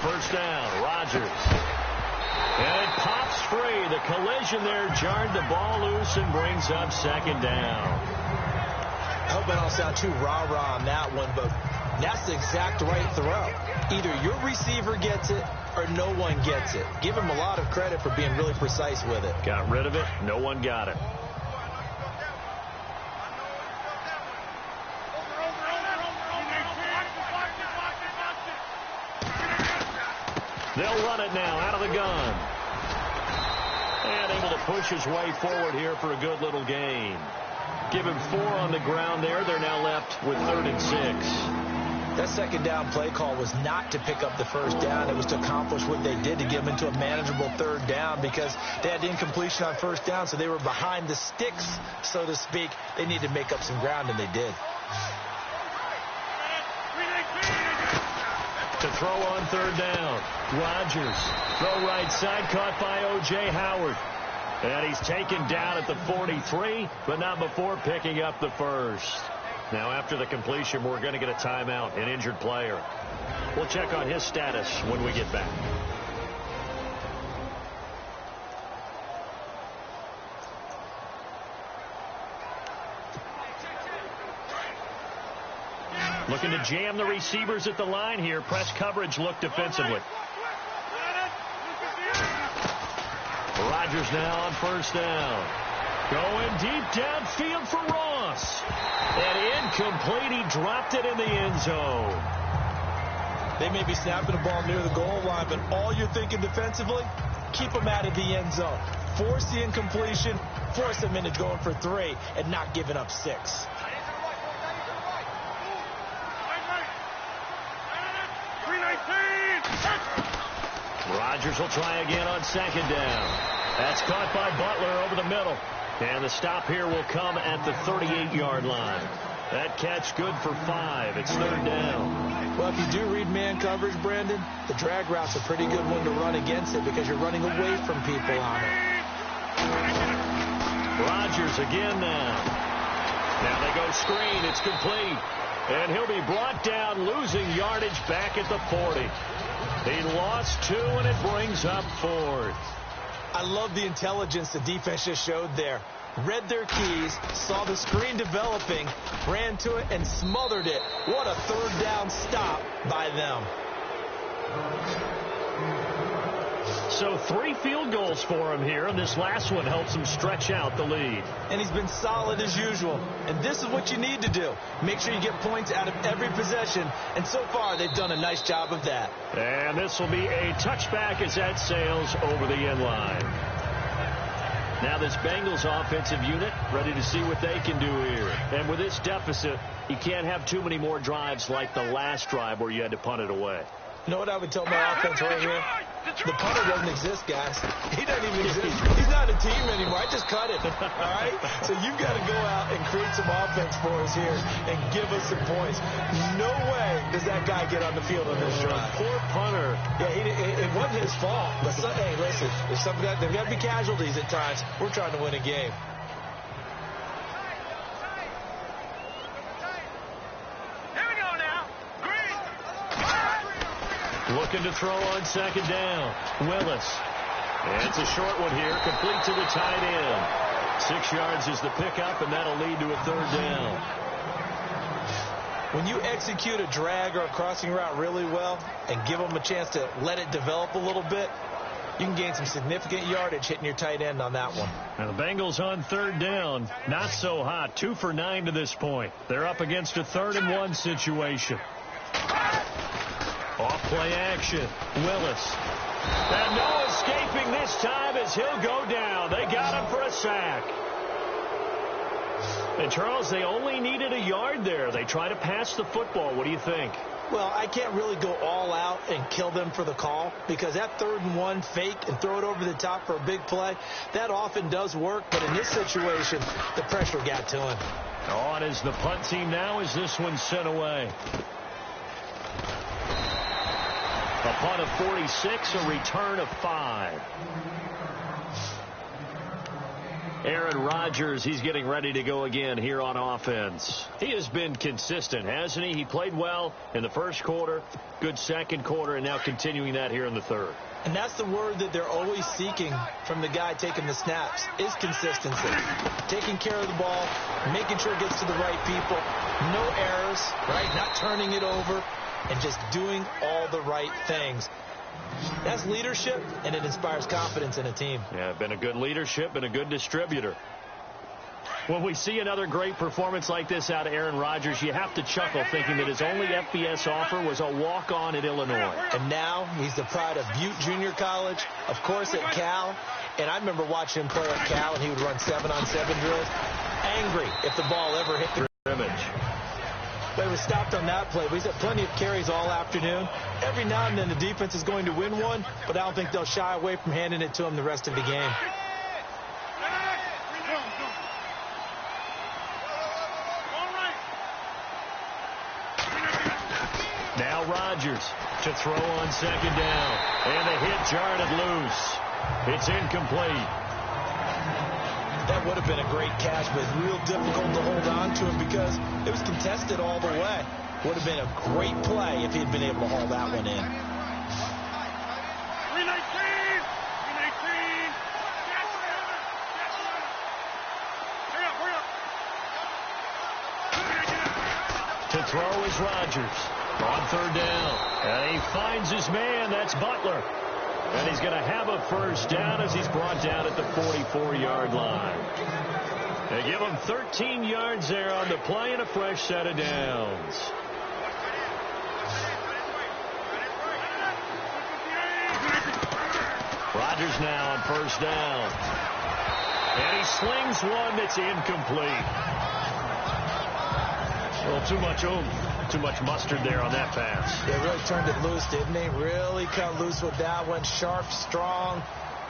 First down, Rodgers. And it pops free. The collision there jarred the ball loose and brings up second down. I hope I don't sound too rah-rah on that one, but that's the exact right throw. Either your receiver gets it or no one gets it. Give him a lot of credit for being really precise with it. Got rid of it. No one got it. They'll run it now out of the gun. And able to push his way forward here for a good little gain. Give him 4 on the ground there. They're now left with 3rd and 6. That second down play call was not to pick up the first down. It was to accomplish what they did to get them into a manageable 3rd down because they had incompletion on first down, so they were behind the sticks, so to speak. They needed to make up some ground, and they did. To throw on 3rd down. Rodgers. Throw right side, caught by O.J. Howard. And he's taken down at the 43, but not before picking up the first. Now after the completion, we're going to get a timeout, an injured player. We'll check on his status when we get back. Looking to jam the receivers at the line here. Press coverage look defensively. Rodgers now on first down. Going deep downfield for Ross. And incomplete. He dropped it in the end zone. They may be snapping the ball near the goal line, but all you're thinking defensively, keep them out of the end zone. Force the incompletion, force them into going for 3, and not giving up 6. Rodgers will try again on second down. That's caught by Butler over the middle. And the stop here will come at the 38-yard line. That catch good for 5. It's third down. Well, if you do read man coverage, Brandon, the drag route's a pretty good one to run against it because you're running away from people on it. Rodgers again now. Now they go screen. It's complete. And he'll be brought down, losing yardage back at the 40. He lost 2, and it brings up 4th. I love the intelligence the defense just showed there. Read their keys, saw the screen developing, ran to it, and smothered it. What a third down stop by them. So 3 field goals for him here, and this last one helps him stretch out the lead. And he's been solid as usual. And this is what you need to do. Make sure you get points out of every possession. And so far, they've done a nice job of that. And this will be a touchback as that sails over the end line. Now this Bengals offensive unit ready to see what they can do here. And with this deficit, you can't have too many more drives like the last drive where you had to punt it away. You know what I would tell my offense right here? The punter doesn't exist, guys. He doesn't even exist. He's not a team anymore. I just cut it, all right? So you've got to go out and create some offense for us here and give us some points. No way does that guy get on the field on this drive. Poor punter. Yeah, it wasn't his fault. But hey, listen, there's got to be casualties at times. We're trying to win a game. Looking to throw on second down. Willis. And it's a short one here. Complete to the tight end. 6 yards is the pickup, and that'll lead to a third down. When you execute a drag or a crossing route really well and give them a chance to let it develop a little bit, you can gain some significant yardage hitting your tight end on that one. Now the Bengals on third down. Not so hot. 2 for 9 to this point. They're up against a 3rd-and-1 situation. Off play action. Willis. And no escaping this time as he'll go down. They got him for a sack. And, Charles, they only needed a yard there. They try to pass the football. What do you think? Well, I can't really go all out and kill them for the call because that 3rd-and-1 fake and throw it over the top for a big play, that often does work. But in this situation, the pressure got to him. On is the punt team now as this one's sent away. A punt of 46, a return of 5. Aaron Rodgers, he's getting ready to go again here on offense. He has been consistent, hasn't he? He played well in the first quarter, good second quarter, and now continuing that here in the third. And that's the word that they're always seeking from the guy taking the snaps, is consistency. Taking care of the ball, making sure it gets to the right people, no errors, right? Not turning it over, and just doing all the right things. That's leadership, and it inspires confidence in a team. Yeah, been a good leadership and a good distributor. When we see another great performance like this out of Aaron Rodgers, you have to chuckle thinking that his only FBS offer was a walk-on at Illinois. And now he's the pride of Butte Junior College, of course at Cal. And I remember watching him play at Cal, and he would run 7-on-7 drills. Angry if the ball ever hit the scrimmage. But he was stopped on that play. But he's had plenty of carries all afternoon. Every now and then the defense is going to win one, but I don't think they'll shy away from handing it to him the rest of the game. Now Rodgers to throw on second down. And the hit jarred it loose. It's incomplete. That would have been a great catch, but it's real difficult to hold on to him because it was contested all the way. Would have been a great play if he had been able to haul that one in. To throw is Rodgers on third down. And he finds his man. That's Butler. And he's going to have a first down as he's brought down at the 44-yard line. They give him 13 yards there on the play and a fresh set of downs. Rodgers now on first down. And he slings one that's incomplete. Well, too much oomph. too much mustard there on that pass. They really turned it loose, didn't they? Really cut loose with that one. Sharp, strong.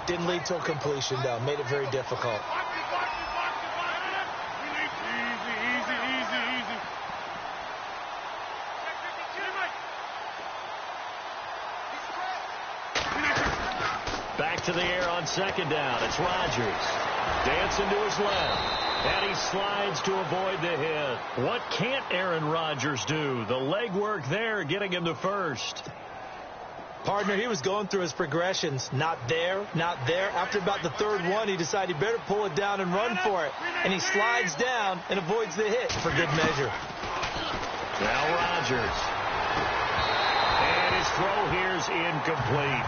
Didn't lead to a completion, though. Made it very difficult. Back to the air on second down. It's Rodgers. Dancing to his left. And he slides to avoid the hit. What can't Aaron Rodgers do? The legwork there getting him to first. Partner, he was going through his progressions. Not there, not there. After about the third one, he decided he better pull it down and run for it. And he slides down and avoids the hit for good measure. Now Rodgers. And his throw here is incomplete.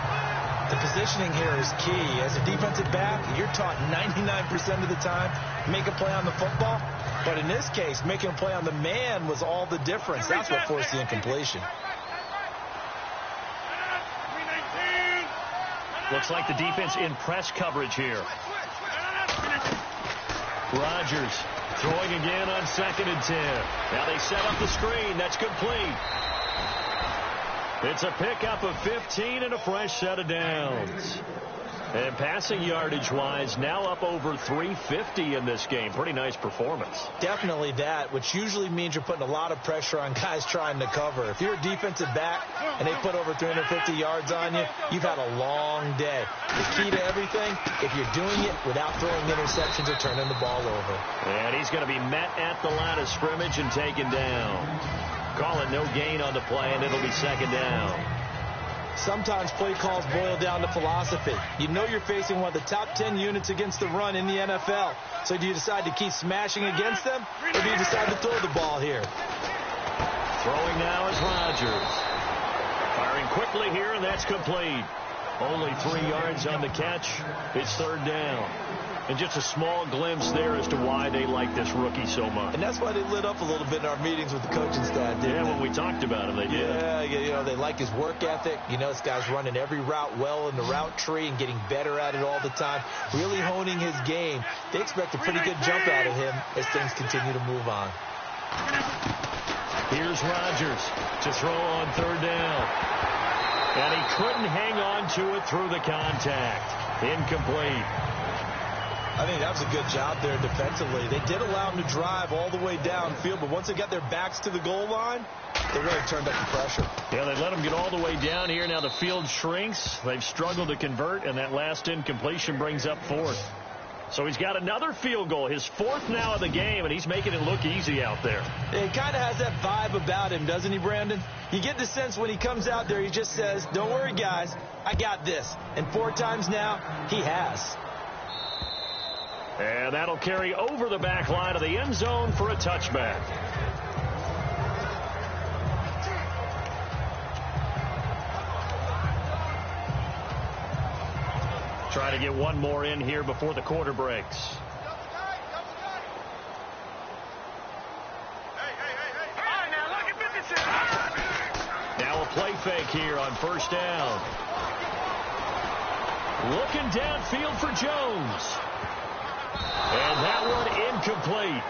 The positioning here is key. As a defensive back, you're taught 99% of the time, make a play on the football. But in this case, making a play on the man was all the difference. That's what forced the incompletion. Looks like the defense in press coverage here. Rodgers throwing again on 2nd and 10. Now they set up the screen. That's complete. It's a pickup of 15 and a fresh set of downs. And passing yardage-wise, now up over 350 in this game. Pretty nice performance. Definitely that, which usually means you're putting a lot of pressure on guys trying to cover. If you're a defensive back and they put over 350 yards on you, you've had a long day. The key to everything, if you're doing it without throwing interceptions or turning the ball over. And he's going to be met at the line of scrimmage and taken down. Call it no gain on the play, and it'll be 2nd down. Sometimes play calls boil down to philosophy. You know you're facing one of the top 10 units against the run in the NFL. So do you decide to keep smashing against them, or do you decide to throw the ball here? Throwing now is Rodgers. Firing quickly here, and that's complete. Only 3 yards on the catch. It's 3rd down. And just a small glimpse there as to why they like this rookie so much. And that's why they lit up a little bit in our meetings with the coaching staff, didn't Yeah, they? when we talked about him, they did. Yeah, you know, they like his work ethic. You know, this guy's running every route well in the route tree and getting better at it all the time, really honing his game. They expect a pretty good jump out of him as things continue to move on. Here's Rodgers to throw on 3rd down. And he couldn't hang on to it through the contact. Incomplete. I think that was a good job there defensively. They did allow him to drive all the way downfield, but once they got their backs to the goal line, they really turned up the pressure. Yeah, they let him get all the way down here. Now the field shrinks. They've struggled to convert, and that last incompletion brings up 4th. So he's got another field goal, his 4th now of the game, and he's making it look easy out there. It kind of has that vibe about him, doesn't he, Brandon? You get the sense when he comes out there, he just says, don't worry, guys, I got this. And 4 times now, he has. And that'll carry over the back line of the end zone for a touchback. Try to get one more in here before the quarter breaks. Now a play fake here on 1st down. Looking downfield for Jones. And that one incomplete.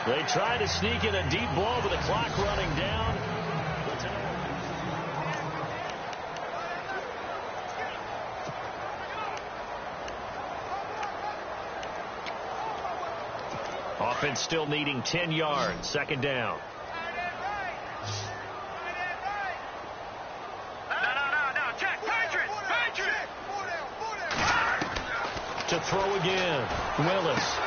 They try to sneak in a deep ball with the clock running down. Offense still needing 10 yards. 2nd down. To throw again. Willis.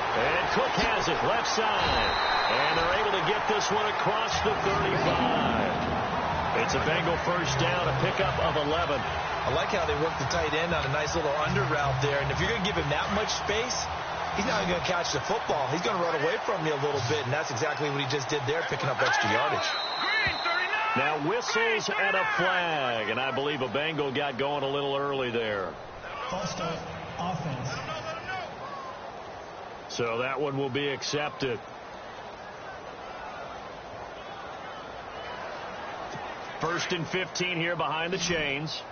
And Cook has it. Left side. And they're able to get this one across the 35. It's a Bengal 1st down, a pickup of 11. I like how they work the tight end on a nice little under route there. And if you're going to give him that much space, he's not going to catch the football. He's going to run away from you a little bit, and that's exactly what he just did there, picking up extra yardage. Now whistles and a flag, and I believe a Bengal got going a little early there. False start, offense. So that one will be accepted. 1st and 15 here behind the chains.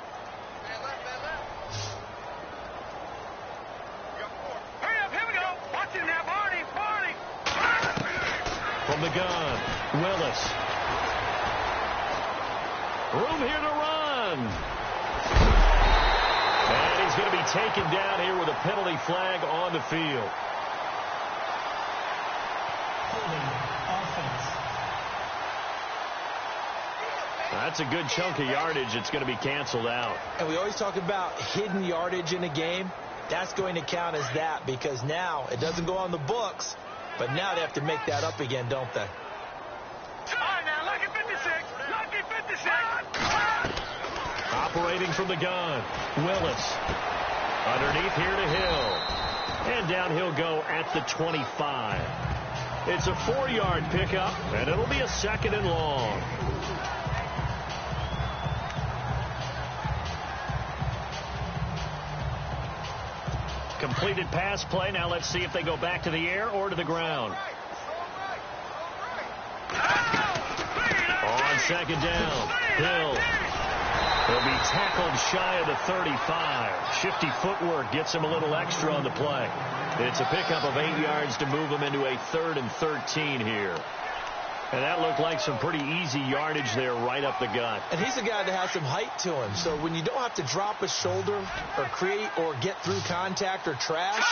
From the gun, Willis. Room here to run. And he's going to be taken down here with a penalty flag on the field. Offense. That's a good chunk of yardage. It's going to be canceled out. And we always talk about hidden yardage in a game. That's going to count as that because now it doesn't go on the books, but now they have to make that up again, don't they? All right, now, lucky 56. Lucky 56. Operating from the gun, Willis. Underneath here to Hill. And down he'll go at the 25. It's a 4-yard pickup, and it'll be a 2nd and long. Completed pass play. Now let's see if they go back to the air or to the ground. On 2nd down, Hill. He'll be tackled shy of the 35. Shifty footwork gets him a little extra on the play. It's a pickup of 8 yards to move him into a 3rd and 13 here. And that looked like some pretty easy yardage there right up the gut. And he's a guy that has some height to him. So when you don't have to drop a shoulder or create or get through contact or trash,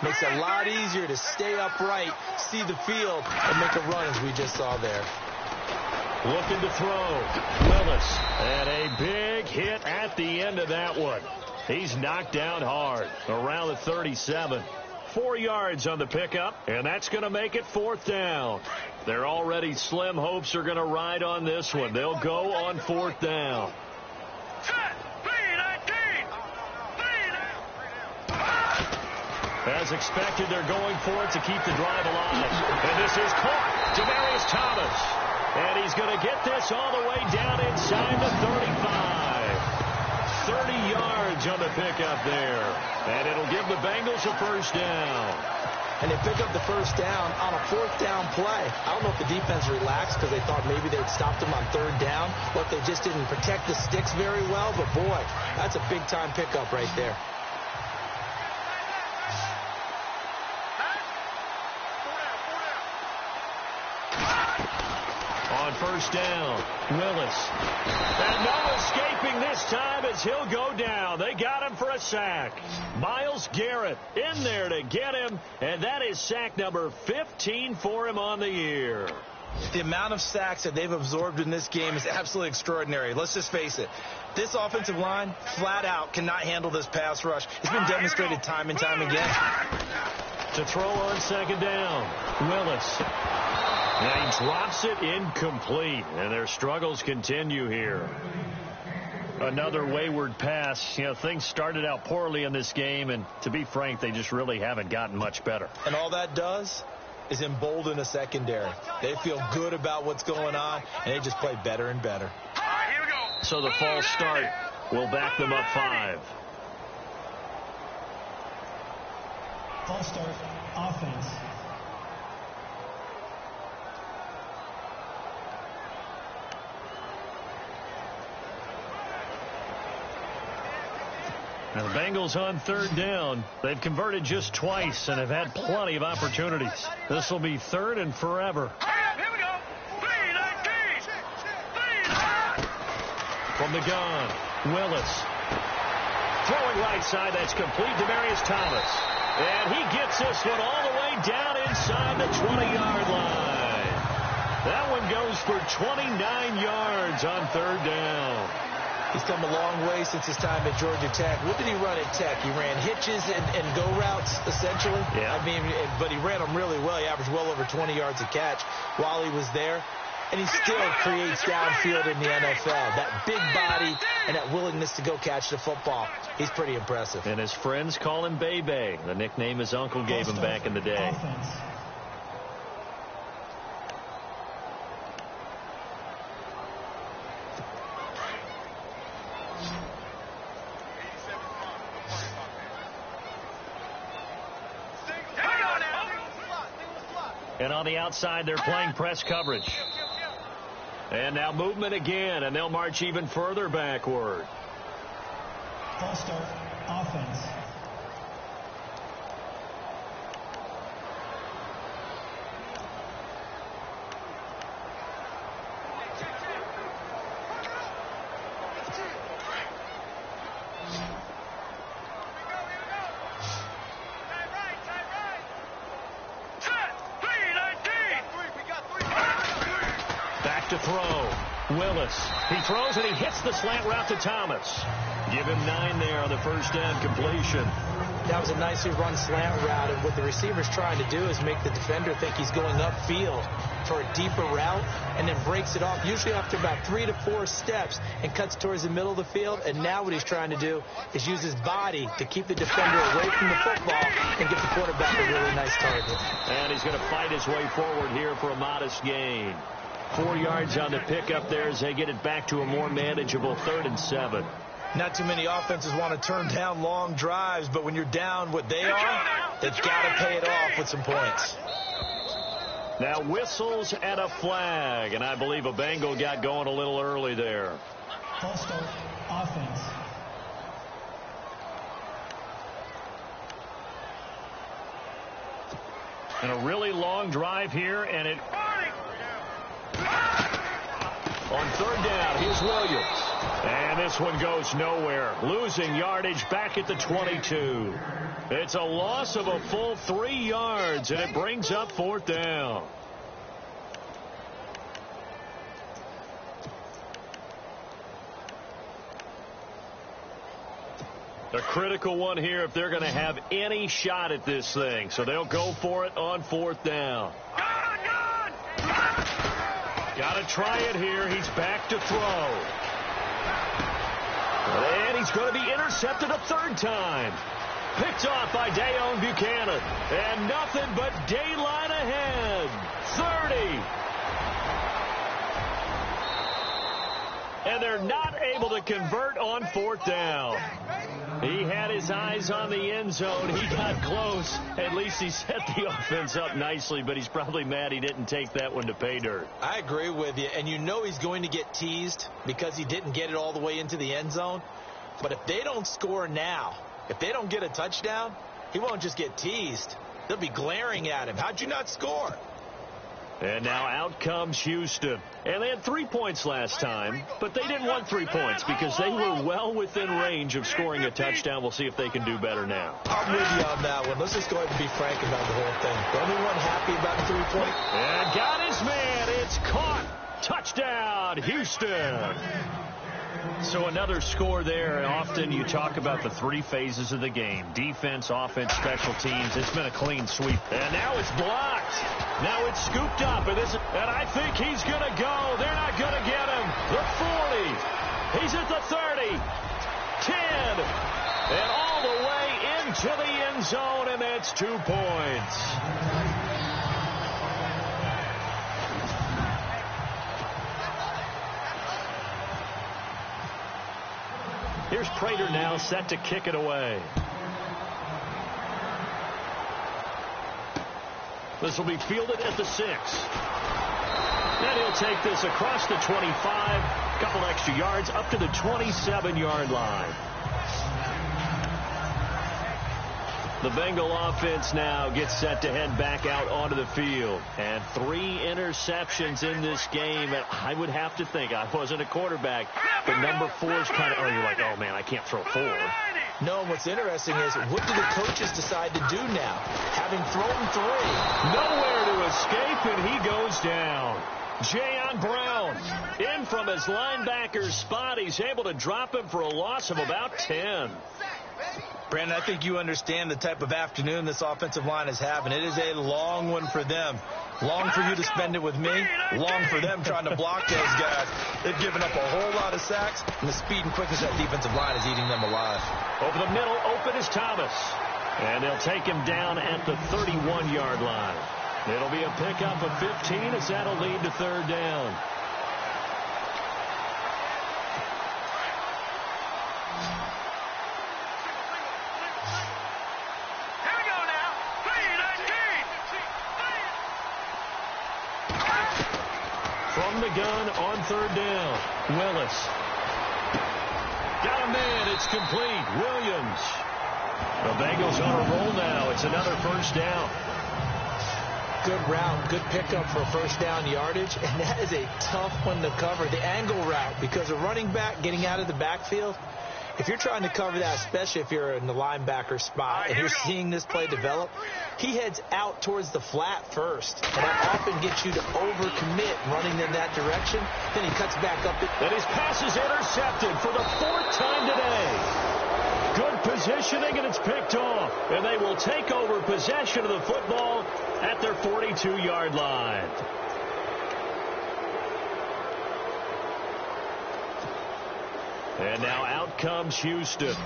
makes it a lot easier to stay upright, see the field, and make a run as we just saw there. Looking to throw. Willis. And a big hit at the end of that one. He's knocked down hard around the 37. 4 yards on the pickup, and that's going to make it 4th down. Their already slim hopes are going to ride on this one. They'll go on 4th down. As expected, they're going for it to keep the drive alive. And this is caught. Demaryius Thomas. And he's going to get this all the way down inside the 35. 30 yards on the pickup there. And it'll give the Bengals a 1st down. And they pick up the 1st down on a 4th down play. I don't know if the defense relaxed because they thought maybe they'd stopped them on 3rd down, or if they just didn't protect the sticks very well. But, boy, that's a big-time pickup right there. On 1st down, Willis. And no escaping this time as he'll go down. They got him for a sack. Myles Garrett in there to get him, and that is sack number 15 for him on the year. The amount of sacks that they've absorbed in this game is absolutely extraordinary. Let's just face it. This offensive line, flat out, cannot handle this pass rush. It's been demonstrated time and time again. To throw on 2nd down, Willis. And he drops it incomplete, and their struggles continue here. Another wayward pass. You know, things started out poorly in this game, and to be frank, they just really haven't gotten much better. And all that does is embolden a secondary. They feel good about what's going on, and they just play better and better. So the false start will back them up 5. False start. Offense. Now the Bengals on 3rd down. They've converted just twice and have had plenty of opportunities. This will be 3rd and forever. Here we go. From the gun, Willis. Throwing right side, that's complete. Demaryius Thomas. And he gets this one all the way down inside the 20-yard line. That one goes for 29 yards on 3rd down. He's come a long way since his time at Georgia Tech. What did he run at Tech? He ran hitches and go routes, essentially. Yeah. I mean, but he ran them really well. He averaged well over 20 yards a catch while he was there. And he still creates downfield in the NFL. That big body and that willingness to go catch the football. He's pretty impressive. And his friends call him Bebe, the nickname his uncle gave him back in the day. Offense. And on the outside, they're playing press coverage. And now movement again, and they'll march even further backward. False start. Offense. to throw. Willis. He throws and he hits the slant route to Thomas. Give him 9 there on the first down completion. That was a nicely run slant route, and what the receiver's trying to do is make the defender think he's going upfield for a deeper route, and then breaks it off, usually after about 3 to 4 steps, and cuts towards the middle of the field. And now what he's trying to do is use his body to keep the defender away from the football and get the quarterback a really nice target. And he's going to fight his way forward here for a modest gain. 4 yards on the pickup there as they get it back to a more manageable 3rd and 7. Not too many offenses want to turn down long drives, but when you're down what they are, they've got to pay it off with some points. Now whistles and a flag, and I believe a Bengal got going a little early there. False start, offense. And a really long drive here, and it... On 3rd down, here's Williams. And this one goes nowhere. Losing yardage back at the 22. It's a loss of a full 3 yards, and it brings up 4th down. A critical one here if they're going to have any shot at this thing. So they'll go for it on 4th down. Got to try it here. He's back to throw. And he's going to be intercepted a 3rd time. Picked off by Dayon Buchanan. And nothing but daylight ahead. 30. And they're not able to convert on 4th down. He had his eyes on the end zone. He got close. At least he set the offense up nicely, but he's probably mad he didn't take that one to pay dirt. I agree with you, and you know he's going to get teased because he didn't get it all the way into the end zone. But if they don't score now, if they don't get a touchdown, he won't just get teased. They'll be glaring at him. How'd you not score? And now out comes Houston. And they had 3 points last time, but they didn't want 3 points because they were well within range of scoring a touchdown. We'll see if they can do better now. I'm with you on that one. Let's just go ahead and be frank about the whole thing. The only one happy about the 3-point. And got his man. It's caught. Touchdown, Houston. So another score there. Often you talk about the 3 phases of the game. Defense, offense, special teams. It's been a clean sweep. And now it's blocked. Now it's scooped up. And I think he's going to go. They're not going to get him. The 40. He's at the 30. 10. And all the way into the end zone. And that's 2 points. Here's Prater now set to kick it away. This will be fielded at the 6. Then he'll take this across the 25, a couple extra yards up to the 27-yard line. The Bengal offense now gets set to head back out onto the field. And 3 interceptions in this game. And I would have to think, I wasn't a quarterback, but number 4 is kind of, you're like, oh, man, I can't throw 4. No, what's interesting is, what do the coaches decide to do now? Having thrown 3. Nowhere to escape, and he goes down. Jayon Brown in from his linebacker's spot. He's able to drop him for a loss of about 10. Brandon, I think you understand the type of afternoon this offensive line is having. It is a long one for them. Long for you to spend it with me. Long for them trying to block those guys. They've given up a whole lot of sacks, and the speed and quickness of that defensive line is eating them alive. Over the middle, open is Thomas. And they'll take him down at the 31-yard line. It'll be a pickup of 15 as that'll lead to 3rd down. From the gun on 3rd down. Willis. Got a man. It's complete. Williams. The Bengals on a roll now. It's another 1st down. Good route, good pickup for 1st down yardage, and that is a tough one to cover. The angle route, because a running back getting out of the backfield, If you're trying to cover that, especially if you're in the linebacker spot and you're seeing this play develop, he heads out towards the flat first. And that often gets you to overcommit running in that direction. Then he cuts back up. And his pass is intercepted for the 4th time today. Good positioning, and it's picked off. And they will take over possession of the football at their 42-yard line. And now out comes Houston.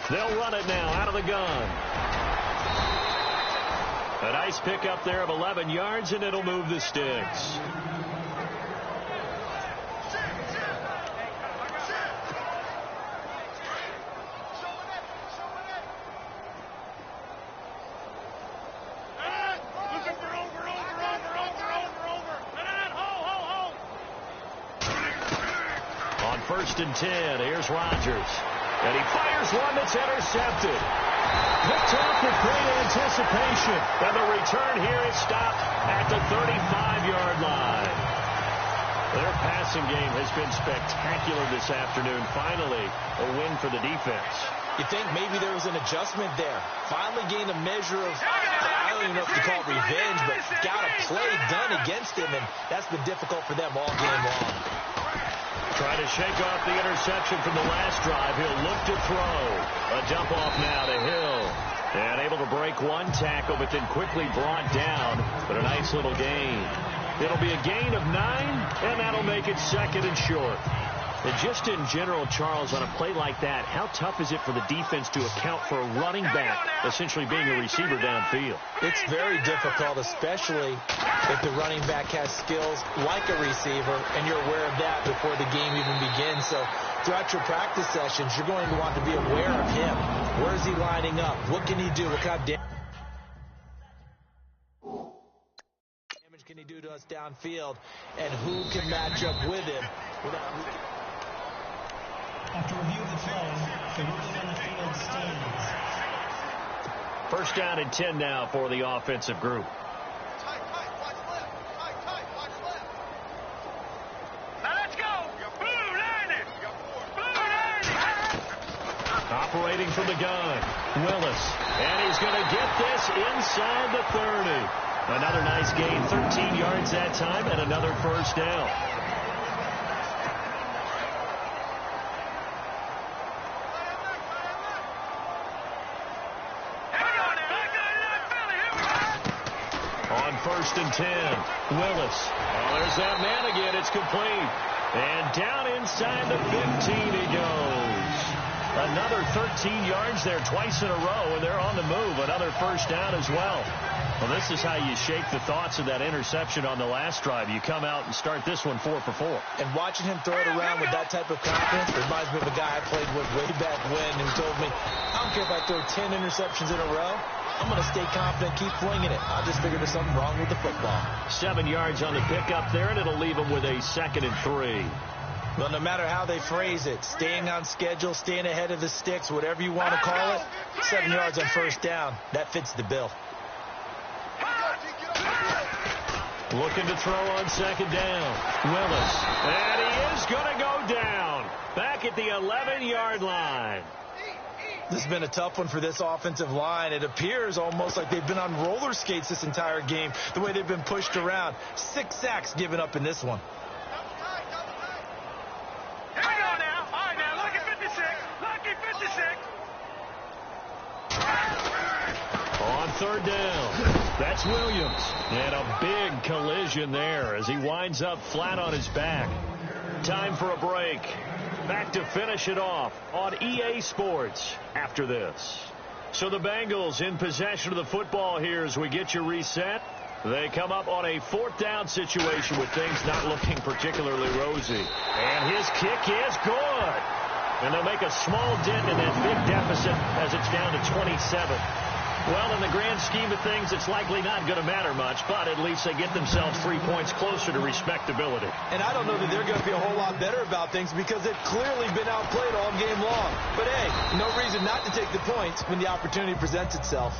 They'll run it now out of the gun. A nice pickup there of 11 yards, and it'll move the sticks. On 1st and 10, here's Rodgers. And he fires one that's intercepted. Picked off with great anticipation. And the return here is stopped at the 35-yard line. Their passing game has been spectacular this afternoon. Finally, a win for the defense. You think maybe there was an adjustment there. Finally gained a measure of, I don't even know if you call it revenge, but got a play done against him, and that's been difficult for them all game long. Trying to shake off the interception from the last drive. He'll look to throw. A dump off now to Hill. And able to break one tackle, but then quickly brought down. But a nice little gain. It'll be a gain of 9, and that'll make it 2nd and short. And just in general, Charles, on a play like that, how tough is it for the defense to account for a running back essentially being a receiver downfield? It's very difficult, especially if the running back has skills like a receiver, and you're aware of that before the game even begins. So throughout your practice sessions, you're going to want to be aware of him. Where is he lining up? What can he do? What kind of damage can he do to us downfield? And who can match up with him? After review of the play, the ruling on the field stands. 1st down and 10 now for the offensive group. Operating from the gun, Willis. And he's going to get this inside the 30. Another nice gain, 13 yards that time, and another 1st down. On 1st and 10, Willis. Oh, there's that man again. It's complete. And down inside the 15 he goes. Another 13 yards there twice in a row, and they're on the move. Another 1st down as well. Well, this is how you shake the thoughts of that interception on the last drive. You come out and start this one 4 for 4. And watching him throw it around with that type of confidence reminds me of a guy I played with way back when who told me, I don't care if I throw 10 interceptions in a row. I'm going to stay confident, keep flinging it. I just figured there's something wrong with the football. 7 yards on the pickup there, and it'll leave him with a 2nd and 3. Well, no matter how they phrase it, staying on schedule, staying ahead of the sticks, whatever you want to call it, 7 yards on 1st down, that fits the bill. Looking to throw on 2nd down. Willis. And he is going to go down. Back at the 11-yard line. This has been a tough one for this offensive line. It appears almost like they've been on roller skates this entire game, the way they've been pushed around. 6 sacks given up in this one. On 3rd down, that's Williams. And a big collision there as he winds up flat on his back. Time for a break. Back to finish it off on EA Sports after this. So the Bengals in possession of the football here as we get you reset. They come up on a 4th down situation with things not looking particularly rosy. And his kick is good. And they'll make a small dent in that big deficit as it's down to 27. Well, in the grand scheme of things, it's likely not going to matter much, but at least they get themselves 3 points closer to respectability. And I don't know that they're going to be a whole lot better about things because they've clearly been outplayed all game long. But, hey, no reason not to take the points when the opportunity presents itself.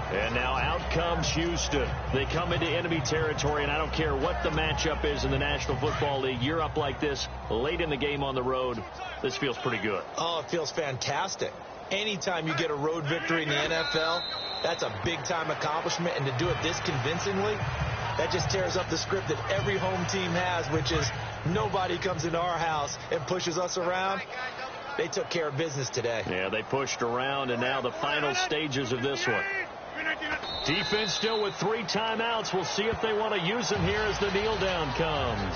And now out comes Houston. They come into enemy territory, and I don't care what the matchup is in the National Football League. You're up like this late in the game on the road. This feels pretty good. Oh, it feels fantastic. Anytime you get a road victory in the NFL, that's a big-time accomplishment. And to do it this convincingly, that just tears up the script that every home team has, which is nobody comes into our house and pushes us around. They took care of business today. Yeah, they pushed around, and now the final stages of this one. Defense still with 3 timeouts. We'll see if they want to use them here as the kneel down comes.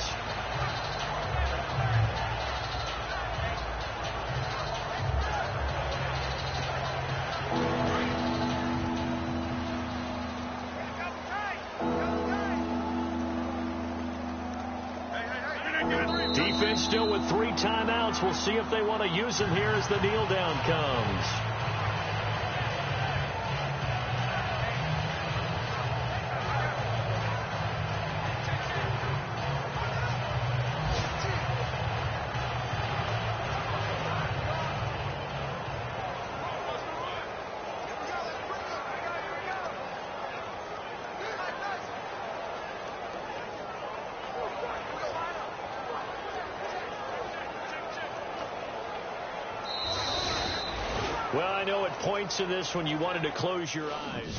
Defense still with 3 timeouts. We'll see if they want to use them here as the kneel down comes. Well, I know at points in this when you wanted to close your eyes.